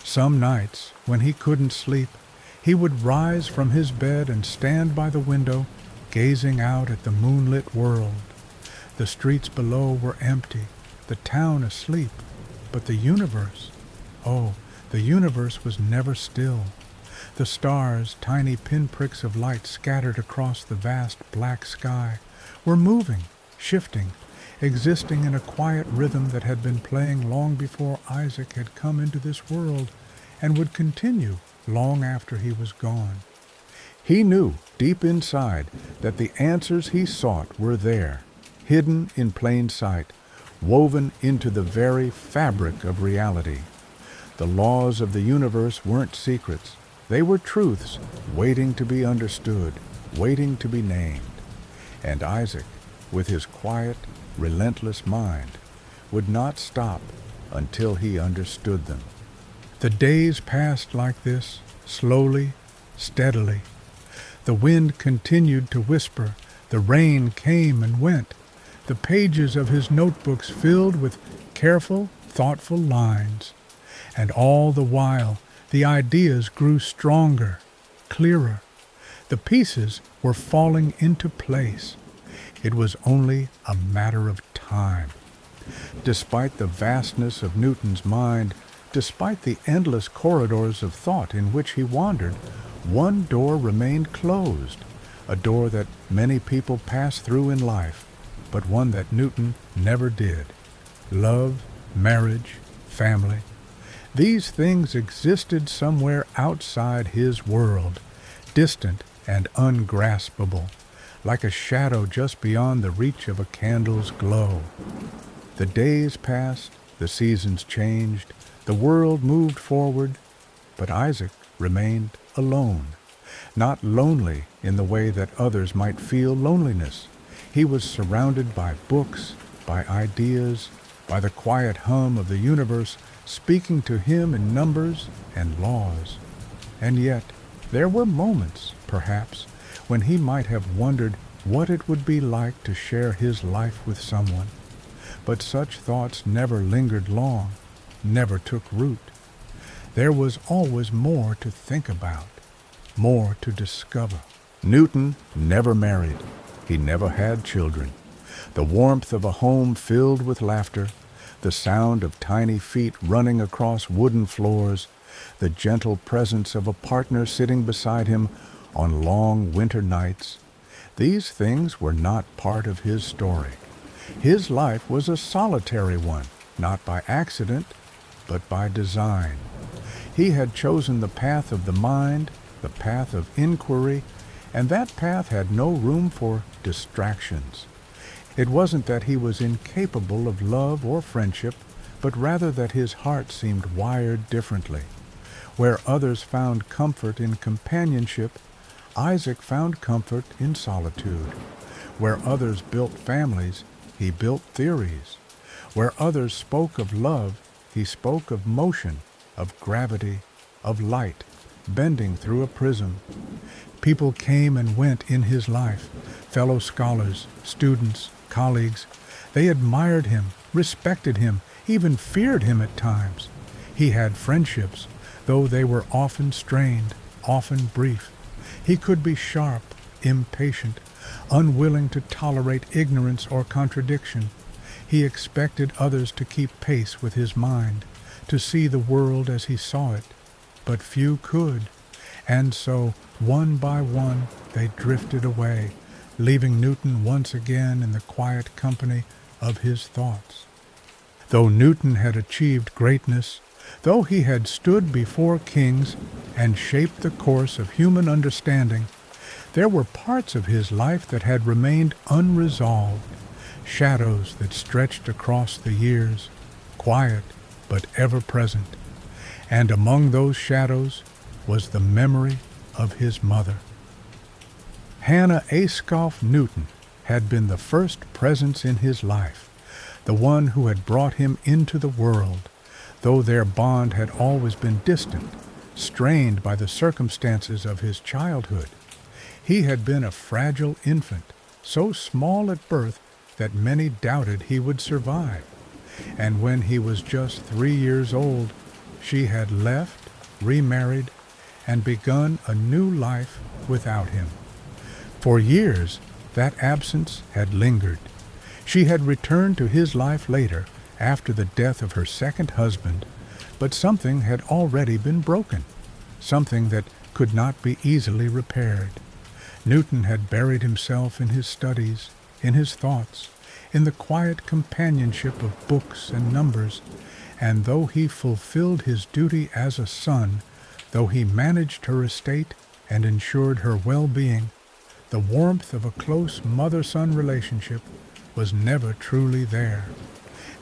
Some nights, when he couldn't sleep, he would rise from his bed and stand by the window, gazing out at the moonlit world. The streets below were empty, the town asleep, but the universe, oh, the universe was never still. The stars, tiny pinpricks of light scattered across the vast black sky, were moving, shifting, existing in a quiet rhythm that had been playing long before Isaac had come into this world and would continue long after he was gone. He knew deep inside that the answers he sought were there, hidden in plain sight, woven into the very fabric of reality. The laws of the universe weren't secrets. They were truths waiting to be understood, waiting to be named. And Isaac, with his quiet, relentless mind, would not stop until he understood them. The days passed like this, slowly, steadily. The wind continued to whisper, the rain came and went. The pages of his notebooks filled with careful, thoughtful lines. And all the while, the ideas grew stronger, clearer. The pieces were falling into place. It was only a matter of time. Despite the vastness of Newton's mind, despite the endless corridors of thought in which he wandered, one door remained closed, a door that many people pass through in life, but one that Newton never did. Love, marriage, family. These things existed somewhere outside his world, distant and ungraspable, like a shadow just beyond the reach of a candle's glow. The days passed, the seasons changed, the world moved forward, but Isaac remained alone. Not lonely in the way that others might feel loneliness. He was surrounded by books, by ideas, by the quiet hum of the universe speaking to him in numbers and laws. And yet, there were moments, perhaps, when he might have wondered what it would be like to share his life with someone. But such thoughts never lingered long, never took root. There was always more to think about, more to discover. Newton never married. He never had children. The warmth of a home filled with laughter, the sound of tiny feet running across wooden floors, the gentle presence of a partner sitting beside him on long winter nights, these things were not part of his story. His life was a solitary one, not by accident, but by design. He had chosen the path of the mind, the path of inquiry, and that path had no room for distractions. It wasn't that he was incapable of love or friendship, but rather that his heart seemed wired differently. Where others found comfort in companionship, Isaac found comfort in solitude. Where others built families, he built theories. Where others spoke of love, he spoke of motion, of gravity, of light, bending through a prism. People came and went in his life, fellow scholars, students, colleagues. They admired him, respected him, even feared him at times. He had friendships, though they were often strained, often brief. He could be sharp, impatient, unwilling to tolerate ignorance or contradiction. He expected others to keep pace with his mind, to see the world as he saw it, but few could, and so, one by one, they drifted away, leaving Newton once again in the quiet company of his thoughts. Though Newton had achieved greatness, Though he had stood before kings and shaped the course of human understanding, there were parts of his life that had remained unresolved, shadows that stretched across the years, quiet but ever present. And among those shadows was the memory of his mother. Hannah Ayscough Newton had been the first presence in his life, the one who had brought him into the world, though their bond had always been distant, strained by the circumstances of his childhood. He had been a fragile infant, so small at birth that many doubted he would survive. And when he was just 3 years old, she had left, remarried, and begun a new life without him. For years, that absence had lingered. She had returned to his life later, after the death of her second husband, but something had already been broken, something that could not be easily repaired. Newton had buried himself in his studies, in his thoughts, in the quiet companionship of books and numbers, and though he fulfilled his duty as a son, though he managed her estate and ensured her well-being, the warmth of a close mother-son relationship was never truly there.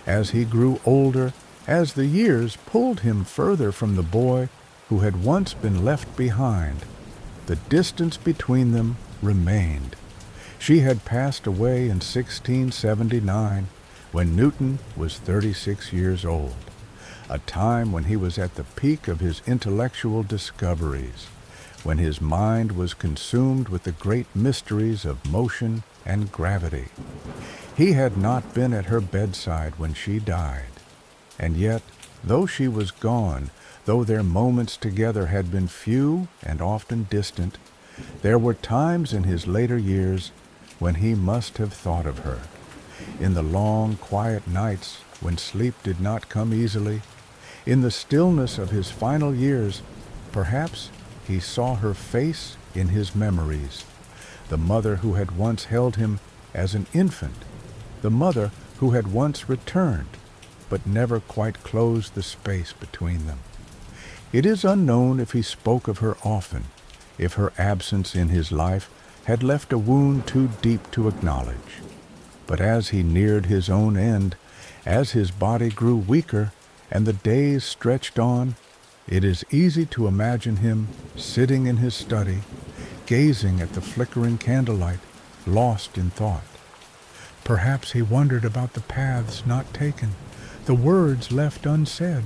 As he grew older, as the years pulled him further from the boy who had once been left behind, the distance between them remained. She had passed away in 1679, when Newton was 36 years old, a time when he was at the peak of his intellectual discoveries, when his mind was consumed with the great mysteries of motion and gravity. He had not been at her bedside when she died, and yet, though she was gone, though their moments together had been few and often distant, there were times in his later years when he must have thought of her. In the long, quiet nights when sleep did not come easily, in the stillness of his final years, perhaps he saw her face in his memories, the mother who had once held him as an infant, the mother who had once returned, but never quite closed the space between them. It is unknown if he spoke of her often, if her absence in his life had left a wound too deep to acknowledge. But as he neared his own end, as his body grew weaker and the days stretched on, it is easy to imagine him sitting in his study, gazing at the flickering candlelight, lost in thought. Perhaps he wondered about the paths not taken, the words left unsaid.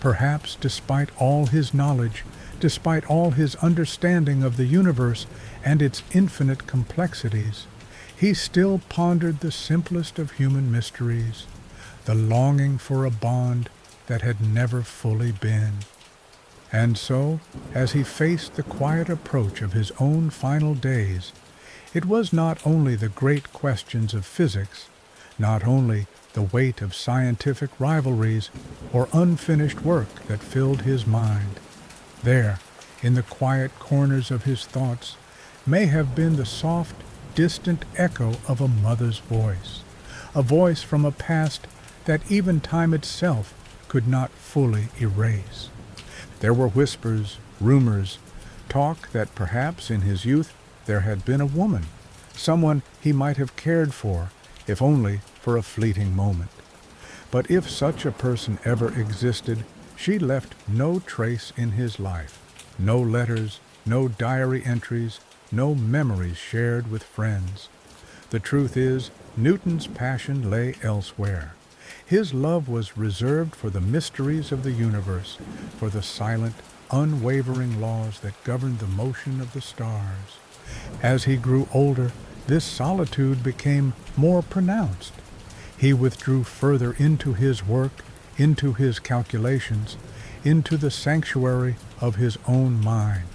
Perhaps, despite all his knowledge, despite all his understanding of the universe and its infinite complexities, he still pondered the simplest of human mysteries, the longing for a bond that had never fully been. And so, as he faced the quiet approach of his own final days, it was not only the great questions of physics, not only the weight of scientific rivalries or unfinished work that filled his mind. There, in the quiet corners of his thoughts, may have been the soft, distant echo of a mother's voice, a voice from a past that even time itself could not fully erase. There were whispers, rumors, talk that perhaps in his youth there had been a woman, someone he might have cared for, if only for a fleeting moment. But if such a person ever existed, she left no trace in his life, no letters, no diary entries, no memories shared with friends. The truth is, Newton's passion lay elsewhere. His love was reserved for the mysteries of the universe, for the silent, unwavering laws that governed the motion of the stars. As he grew older, this solitude became more pronounced. He withdrew further into his work, into his calculations, into the sanctuary of his own mind.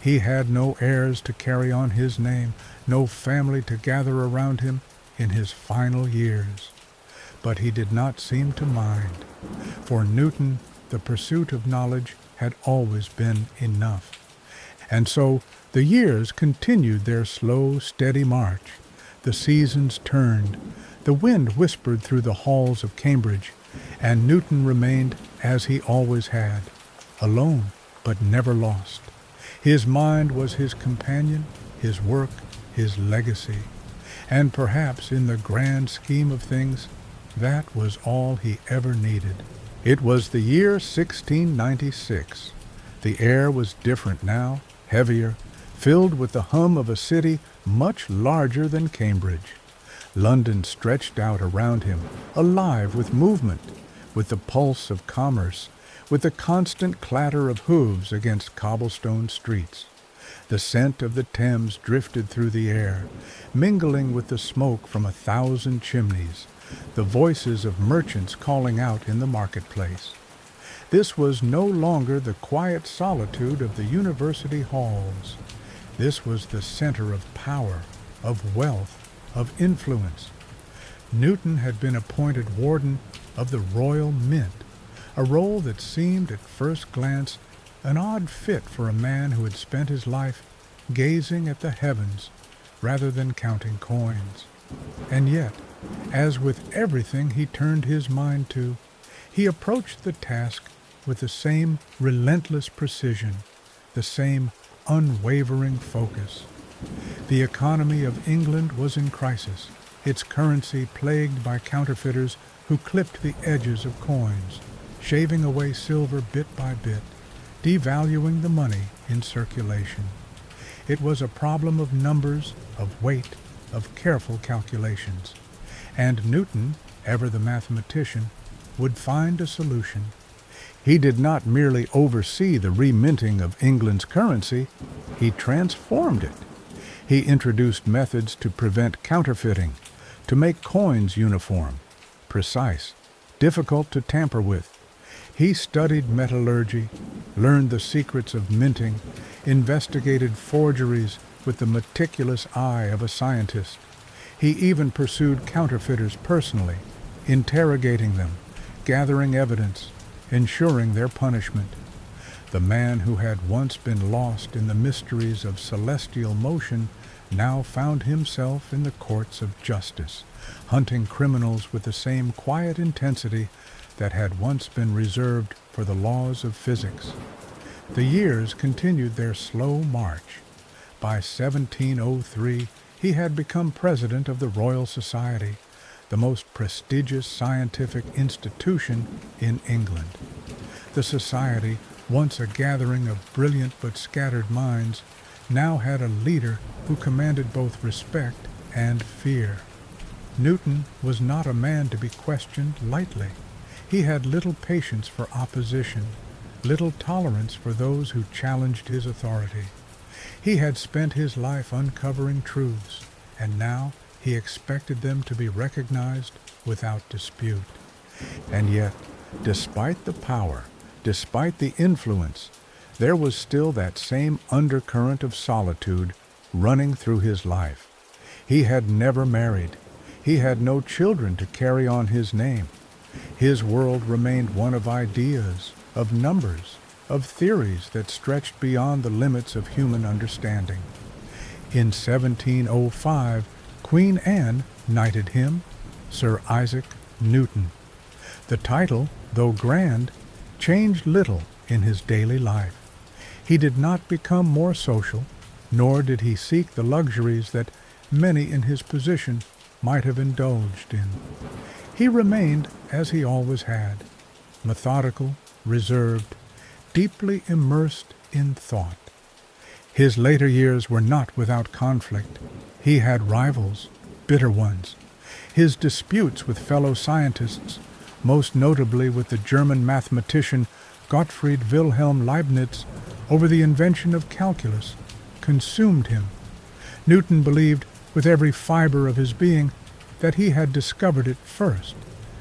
He had no heirs to carry on his name, no family to gather around him in his final years. But he did not seem to mind. For Newton, the pursuit of knowledge had always been enough. And so the years continued their slow, steady march. The seasons turned. The wind whispered through the halls of Cambridge. And Newton remained as he always had, alone but never lost. His mind was his companion, his work, his legacy. And perhaps in the grand scheme of things, that was all he ever needed. It was the year 1696. The air was different now, heavier, filled with the hum of a city much larger than Cambridge. London stretched out around him, alive with movement, with the pulse of commerce, with the constant clatter of hooves against cobblestone streets. The scent of the Thames drifted through the air, mingling with the smoke from 1,000 chimneys, the voices of merchants calling out in the marketplace. This was no longer the quiet solitude of the university halls. This was the center of power, of wealth, of influence. Newton had been appointed warden of the Royal Mint, a role that seemed at first glance an odd fit for a man who had spent his life gazing at the heavens rather than counting coins. And yet, as with everything he turned his mind to, he approached the task with the same relentless precision, the same unwavering focus. The economy of England was in crisis, its currency plagued by counterfeiters who clipped the edges of coins, shaving away silver bit by bit, devaluing the money in circulation. It was a problem of numbers, of weight, of careful calculations. And Newton, ever the mathematician, would find a solution. He did not merely oversee the reminting of England's currency, he transformed it. He introduced methods to prevent counterfeiting, to make coins uniform, precise, difficult to tamper with. He studied metallurgy, learned the secrets of minting, investigated forgeries with the meticulous eye of a scientist. He even pursued counterfeiters personally, interrogating them, gathering evidence, ensuring their punishment. The man who had once been lost in the mysteries of celestial motion now found himself in the courts of justice, hunting criminals with the same quiet intensity that had once been reserved for the laws of physics. The years continued their slow march. By 1703, he had become president of the Royal Society, the most prestigious scientific institution in England. The society, once a gathering of brilliant but scattered minds, now had a leader who commanded both respect and fear. Newton was not a man to be questioned lightly. He had little patience for opposition, little tolerance for those who challenged his authority. He had spent his life uncovering truths, and now he expected them to be recognized without dispute. And yet, despite the power, despite the influence, there was still that same undercurrent of solitude running through his life. He had never married. He had no children to carry on his name. His world remained one of ideas, of numbers, of theories that stretched beyond the limits of human understanding. In 1705, Queen Anne knighted him Sir Isaac Newton. The title, though grand, changed little in his daily life. He did not become more social, nor did he seek the luxuries that many in his position might have indulged in. He remained as he always had, methodical, reserved, deeply immersed in thought. His later years were not without conflict. He had rivals, bitter ones. His disputes with fellow scientists, most notably with the German mathematician Gottfried Wilhelm Leibniz over the invention of calculus, consumed him. Newton believed with every fiber of his being that he had discovered it first,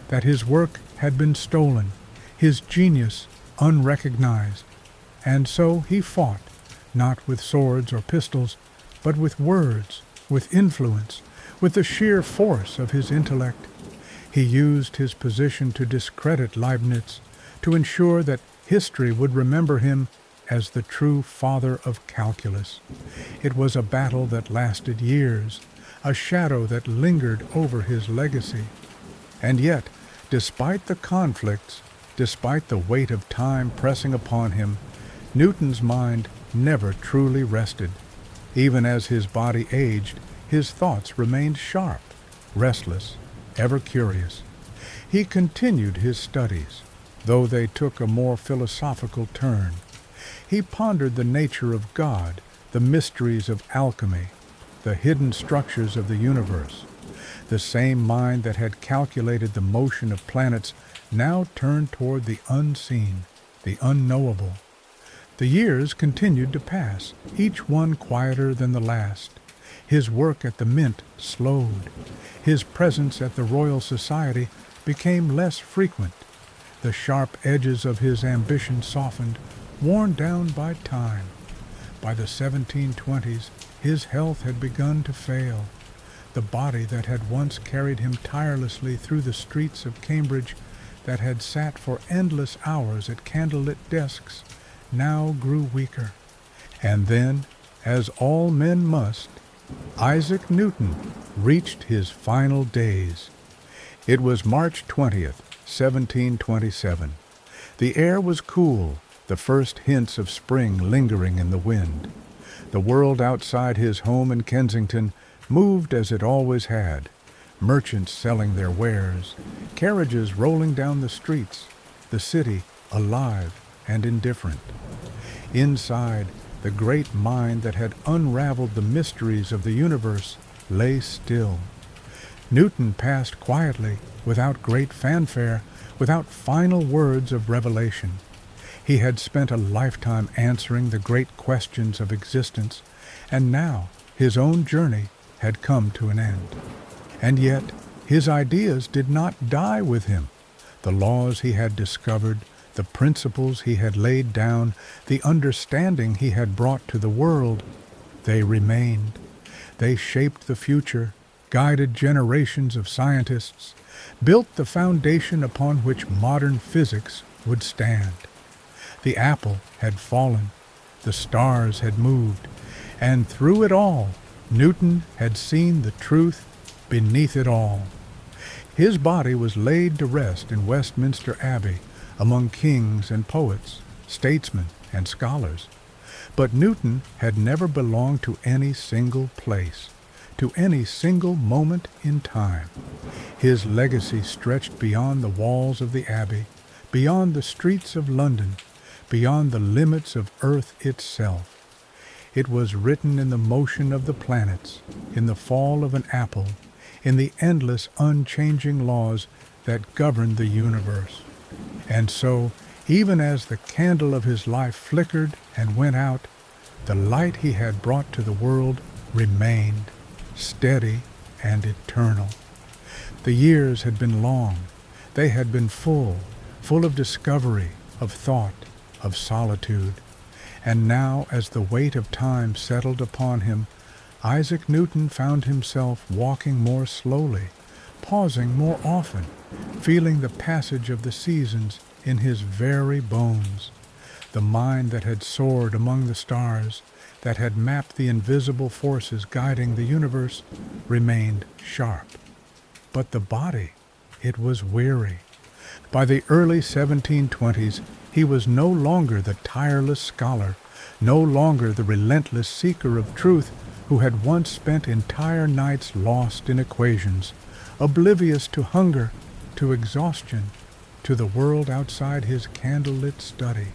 that his work had been stolen, his genius unrecognized. And so he fought, not with swords or pistols, but with words, with influence, with the sheer force of his intellect. He used his position to discredit Leibniz, to ensure that history would remember him as the true father of calculus. It was a battle that lasted years, a shadow that lingered over his legacy. And yet, Despite the conflicts, despite the weight of time pressing upon him, Newton's mind never truly rested. Even as his body aged, his thoughts remained sharp, restless, ever curious. He continued his studies, though they took a more philosophical turn. He pondered the nature of God, the mysteries of alchemy, the hidden structures of the universe. The same mind that had calculated the motion of planets now turned toward the unseen, the unknowable. The years continued to pass, each one quieter than the last. His work at the Mint slowed. His presence at the Royal Society became less frequent. The sharp edges of his ambition softened, worn down by time. By the 1720s, his health had begun to fail. The body that had once carried him tirelessly through the streets of Cambridge, that had sat for endless hours at candlelit desks, now grew weaker. And then, as all men must, Isaac Newton reached his final days. It was March 20th, 1727. The air was cool, the first hints of spring lingering in the wind. The world outside his home in Kensington moved as it always had, merchants selling their wares, carriages rolling down the streets, the city alive and indifferent. Inside, the great mind that had unraveled the mysteries of the universe lay still. Newton passed quietly, without great fanfare, without final words of revelation. He had spent a lifetime answering the great questions of existence, and now his own journey had come to an end. And yet, his ideas did not die with him. The laws he had discovered, the principles he had laid down, the understanding he had brought to the world, they remained. They shaped the future, guided generations of scientists, built the foundation upon which modern physics would stand. The apple had fallen, the stars had moved, and through it all, Newton had seen the truth beneath it all. His body was laid to rest in Westminster Abbey among kings and poets, statesmen and scholars. But Newton had never belonged to any single place, to any single moment in time. His legacy stretched beyond the walls of the Abbey, beyond the streets of London, beyond the limits of Earth itself. It was written in the motion of the planets, in the fall of an apple, in the endless unchanging laws that govern the universe. And so, even as the candle of his life flickered and went out, the light he had brought to the world remained, steady and eternal. The years had been long. They had been full of discovery, of thought, of solitude. And now, as the weight of time settled upon him, Isaac Newton found himself walking more slowly, pausing more often, feeling the passage of the seasons in his very bones. The mind that had soared among the stars, that had mapped the invisible forces guiding the universe, remained sharp. But the body, it was weary. By the early 1720s, he was no longer the tireless scholar, no longer the relentless seeker of truth who had once spent entire nights lost in equations, oblivious to hunger, to exhaustion, to the world outside his candlelit study.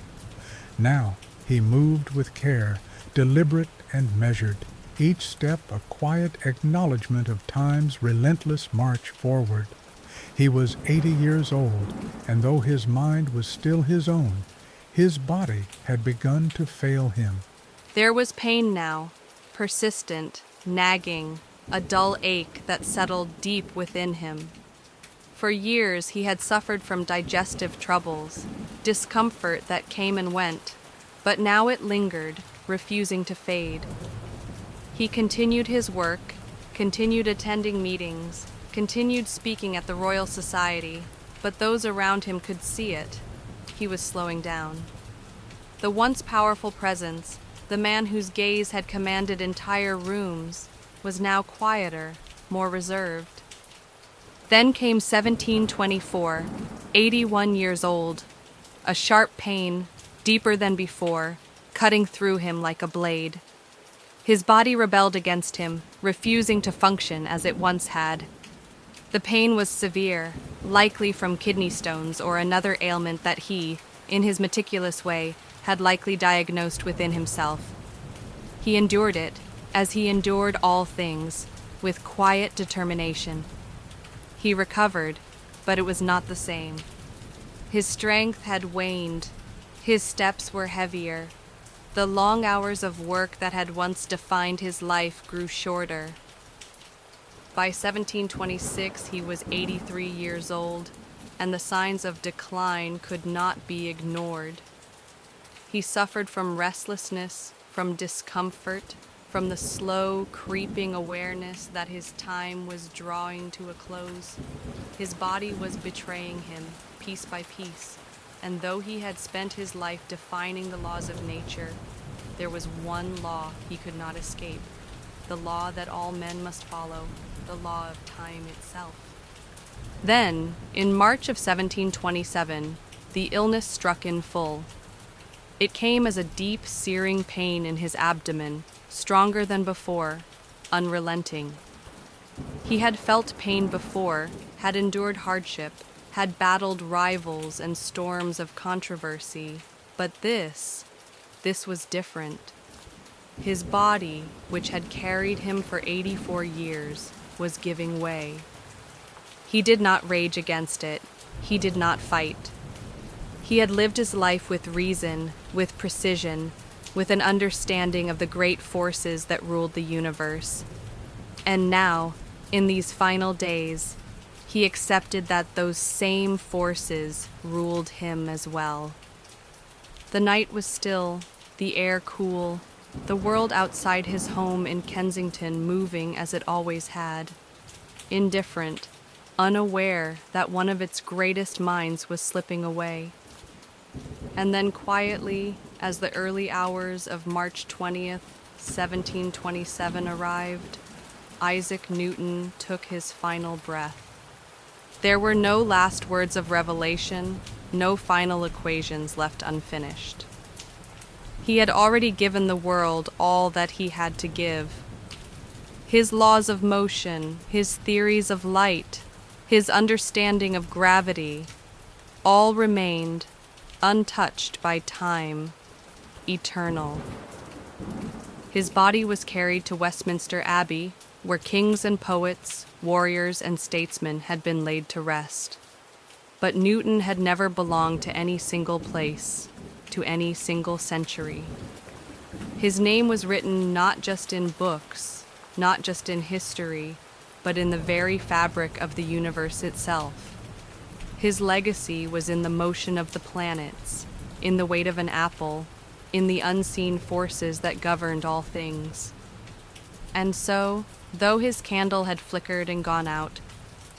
Now he moved with care, deliberate and measured, each step a quiet acknowledgment of time's relentless march forward. He was 80 years old, and though his mind was still his own, his body had begun to fail him. There was pain now, persistent, nagging, a dull ache that settled deep within him. For years he had suffered from digestive troubles, discomfort that came and went, but now it lingered, refusing to fade. He continued his work, continued attending meetings, continued speaking at the Royal Society, but those around him could see it. He was slowing down. The once powerful presence, the man whose gaze had commanded entire rooms, was now quieter, more reserved. Then came 1724, 81 years old, a sharp pain, deeper than before, cutting through him like a blade. His body rebelled against him, refusing to function as it once had. The pain was severe, likely from kidney stones or another ailment that he, in his meticulous way, had likely diagnosed within himself. He endured it, as he endured all things, with quiet determination. He recovered, but it was not the same. His strength had waned, his steps were heavier. The long hours of work that had once defined his life grew shorter. By 1726, he was 83 years old, and the signs of decline could not be ignored. He suffered from restlessness, from discomfort, from the slow, creeping awareness that his time was drawing to a close. His body was betraying him, piece by piece, and though he had spent his life defining the laws of nature, there was one law he could not escape, the law that all men must follow, the law of time itself. Then, in March of 1727, the illness struck in full. It came as a deep, searing pain in his abdomen, stronger than before, unrelenting. He had felt pain before, had endured hardship, had battled rivals and storms of controversy, but this was different. His body, which had carried him for 84 years, was giving way. He did not rage against it. He did not fight. He had lived his life with reason, with precision, with an understanding of the great forces that ruled the universe. And now, in these final days, he accepted that those same forces ruled him as well. The night was still, the air cool, the world outside his home in Kensington moving as it always had, indifferent, unaware that one of its greatest minds was slipping away. And then quietly, as the early hours of March 20th, 1727 arrived, Isaac Newton took his final breath. There were no last words of revelation, no final equations left unfinished. He had already given the world all that he had to give. His laws of motion, his theories of light, his understanding of gravity, all remained untouched by time, eternal. His body was carried to Westminster Abbey, where kings and poets, warriors and statesmen had been laid to rest. But Newton had never belonged to any single place, to any single century. His name was written not just in books, not just in history, but in the very fabric of the universe itself. His legacy was in the motion of the planets, in the weight of an apple, in the unseen forces that governed all things. And so, though his candle had flickered and gone out,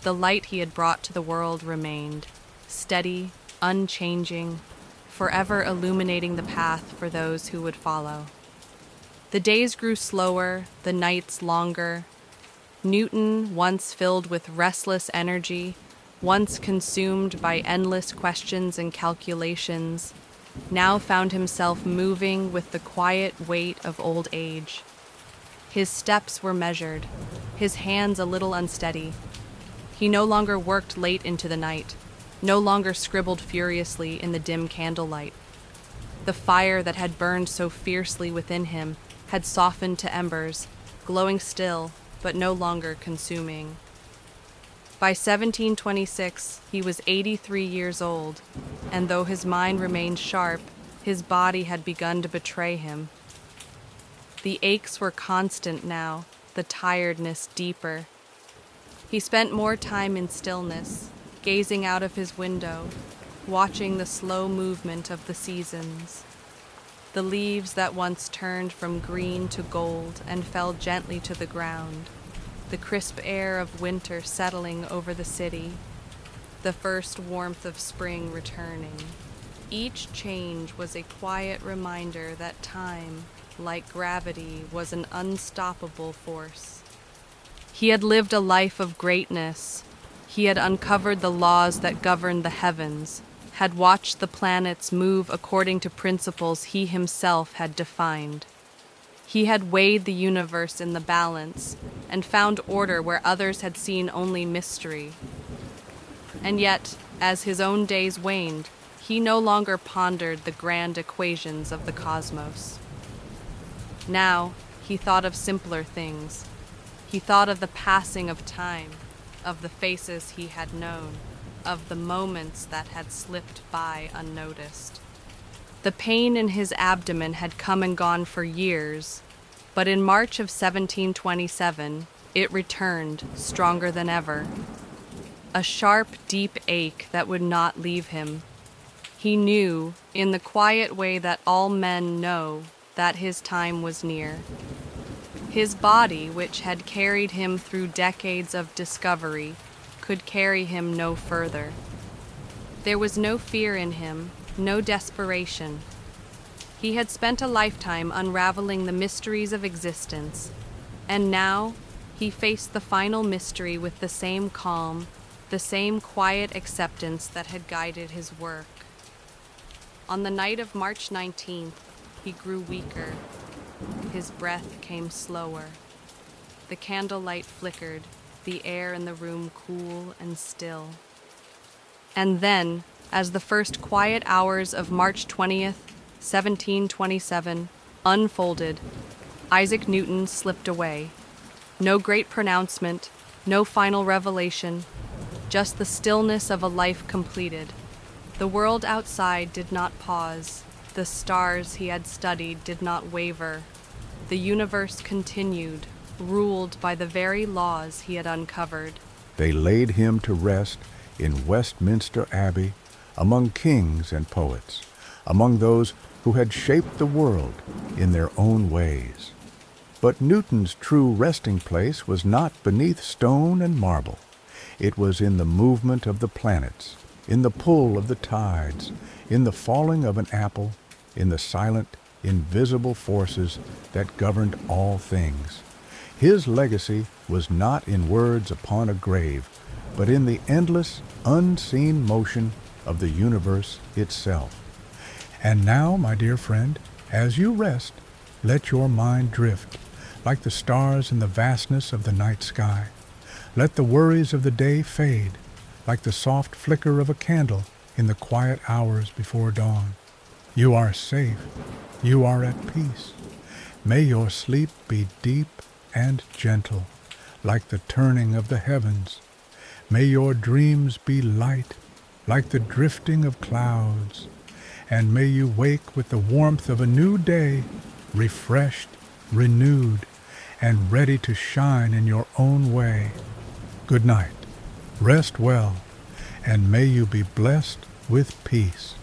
the light he had brought to the world remained, steady, unchanging, forever illuminating the path for those who would follow. The days grew slower, the nights longer. Newton, once filled with restless energy, once consumed by endless questions and calculations, now found himself moving with the quiet weight of old age. His steps were measured, his hands a little unsteady. He no longer worked late into the night, no longer scribbled furiously in the dim candlelight. The fire that had burned so fiercely within him had softened to embers, glowing still, but no longer consuming. By 1726, he was 83 years old, and though his mind remained sharp, his body had begun to betray him. The aches were constant now, the tiredness deeper. He spent more time in stillness, gazing out of his window, watching the slow movement of the seasons. The leaves that once turned from green to gold and fell gently to the ground, the crisp air of winter settling over the city, the first warmth of spring returning. Each change was a quiet reminder that time, like gravity, was an unstoppable force. He had lived a life of greatness, He had uncovered the laws that governed the heavens, had watched the planets move according to principles he himself had defined. He had weighed the universe in the balance and found order where others had seen only mystery. And yet, as his own days waned, he no longer pondered the grand equations of the cosmos. Now, he thought of simpler things. He thought of the passing of time, of the faces he had known, of the moments that had slipped by unnoticed. The pain in his abdomen had come and gone for years, but in March of 1727, it returned, stronger than ever. A sharp, deep ache that would not leave him. He knew, in the quiet way that all men know, that his time was near. His body, which had carried him through decades of discovery, could carry him no further. There was no fear in him, no desperation. He had spent a lifetime unraveling the mysteries of existence, and now he faced the final mystery with the same calm, the same quiet acceptance that had guided his work. On the night of March 19th, he grew weaker. His breath came slower. The candlelight flickered, the air in the room cool and still. And then, as the first quiet hours of March 20th, 1727, unfolded, Isaac Newton slipped away. No great pronouncement, no final revelation, just the stillness of a life completed. The world outside did not pause. The stars he had studied did not waver. The universe continued, ruled by the very laws he had uncovered. They laid him to rest in Westminster Abbey among kings and poets, among those who had shaped the world in their own ways. But Newton's true resting place was not beneath stone and marble. It was in the movement of the planets, in the pull of the tides, in the falling of an apple, in the silent, invisible forces that governed all things. His legacy was not in words upon a grave, but in the endless, unseen motion of the universe itself. And now, my dear friend, as you rest, let your mind drift, like the stars in the vastness of the night sky. Let the worries of the day fade, like the soft flicker of a candle in the quiet hours before dawn. You are safe. You are at peace. May your sleep be deep and gentle, like the turning of the heavens. May your dreams be light, like the drifting of clouds. And may you wake with the warmth of a new day, refreshed, renewed, and ready to shine in your own way. Good night. Rest well, and may you be blessed with peace.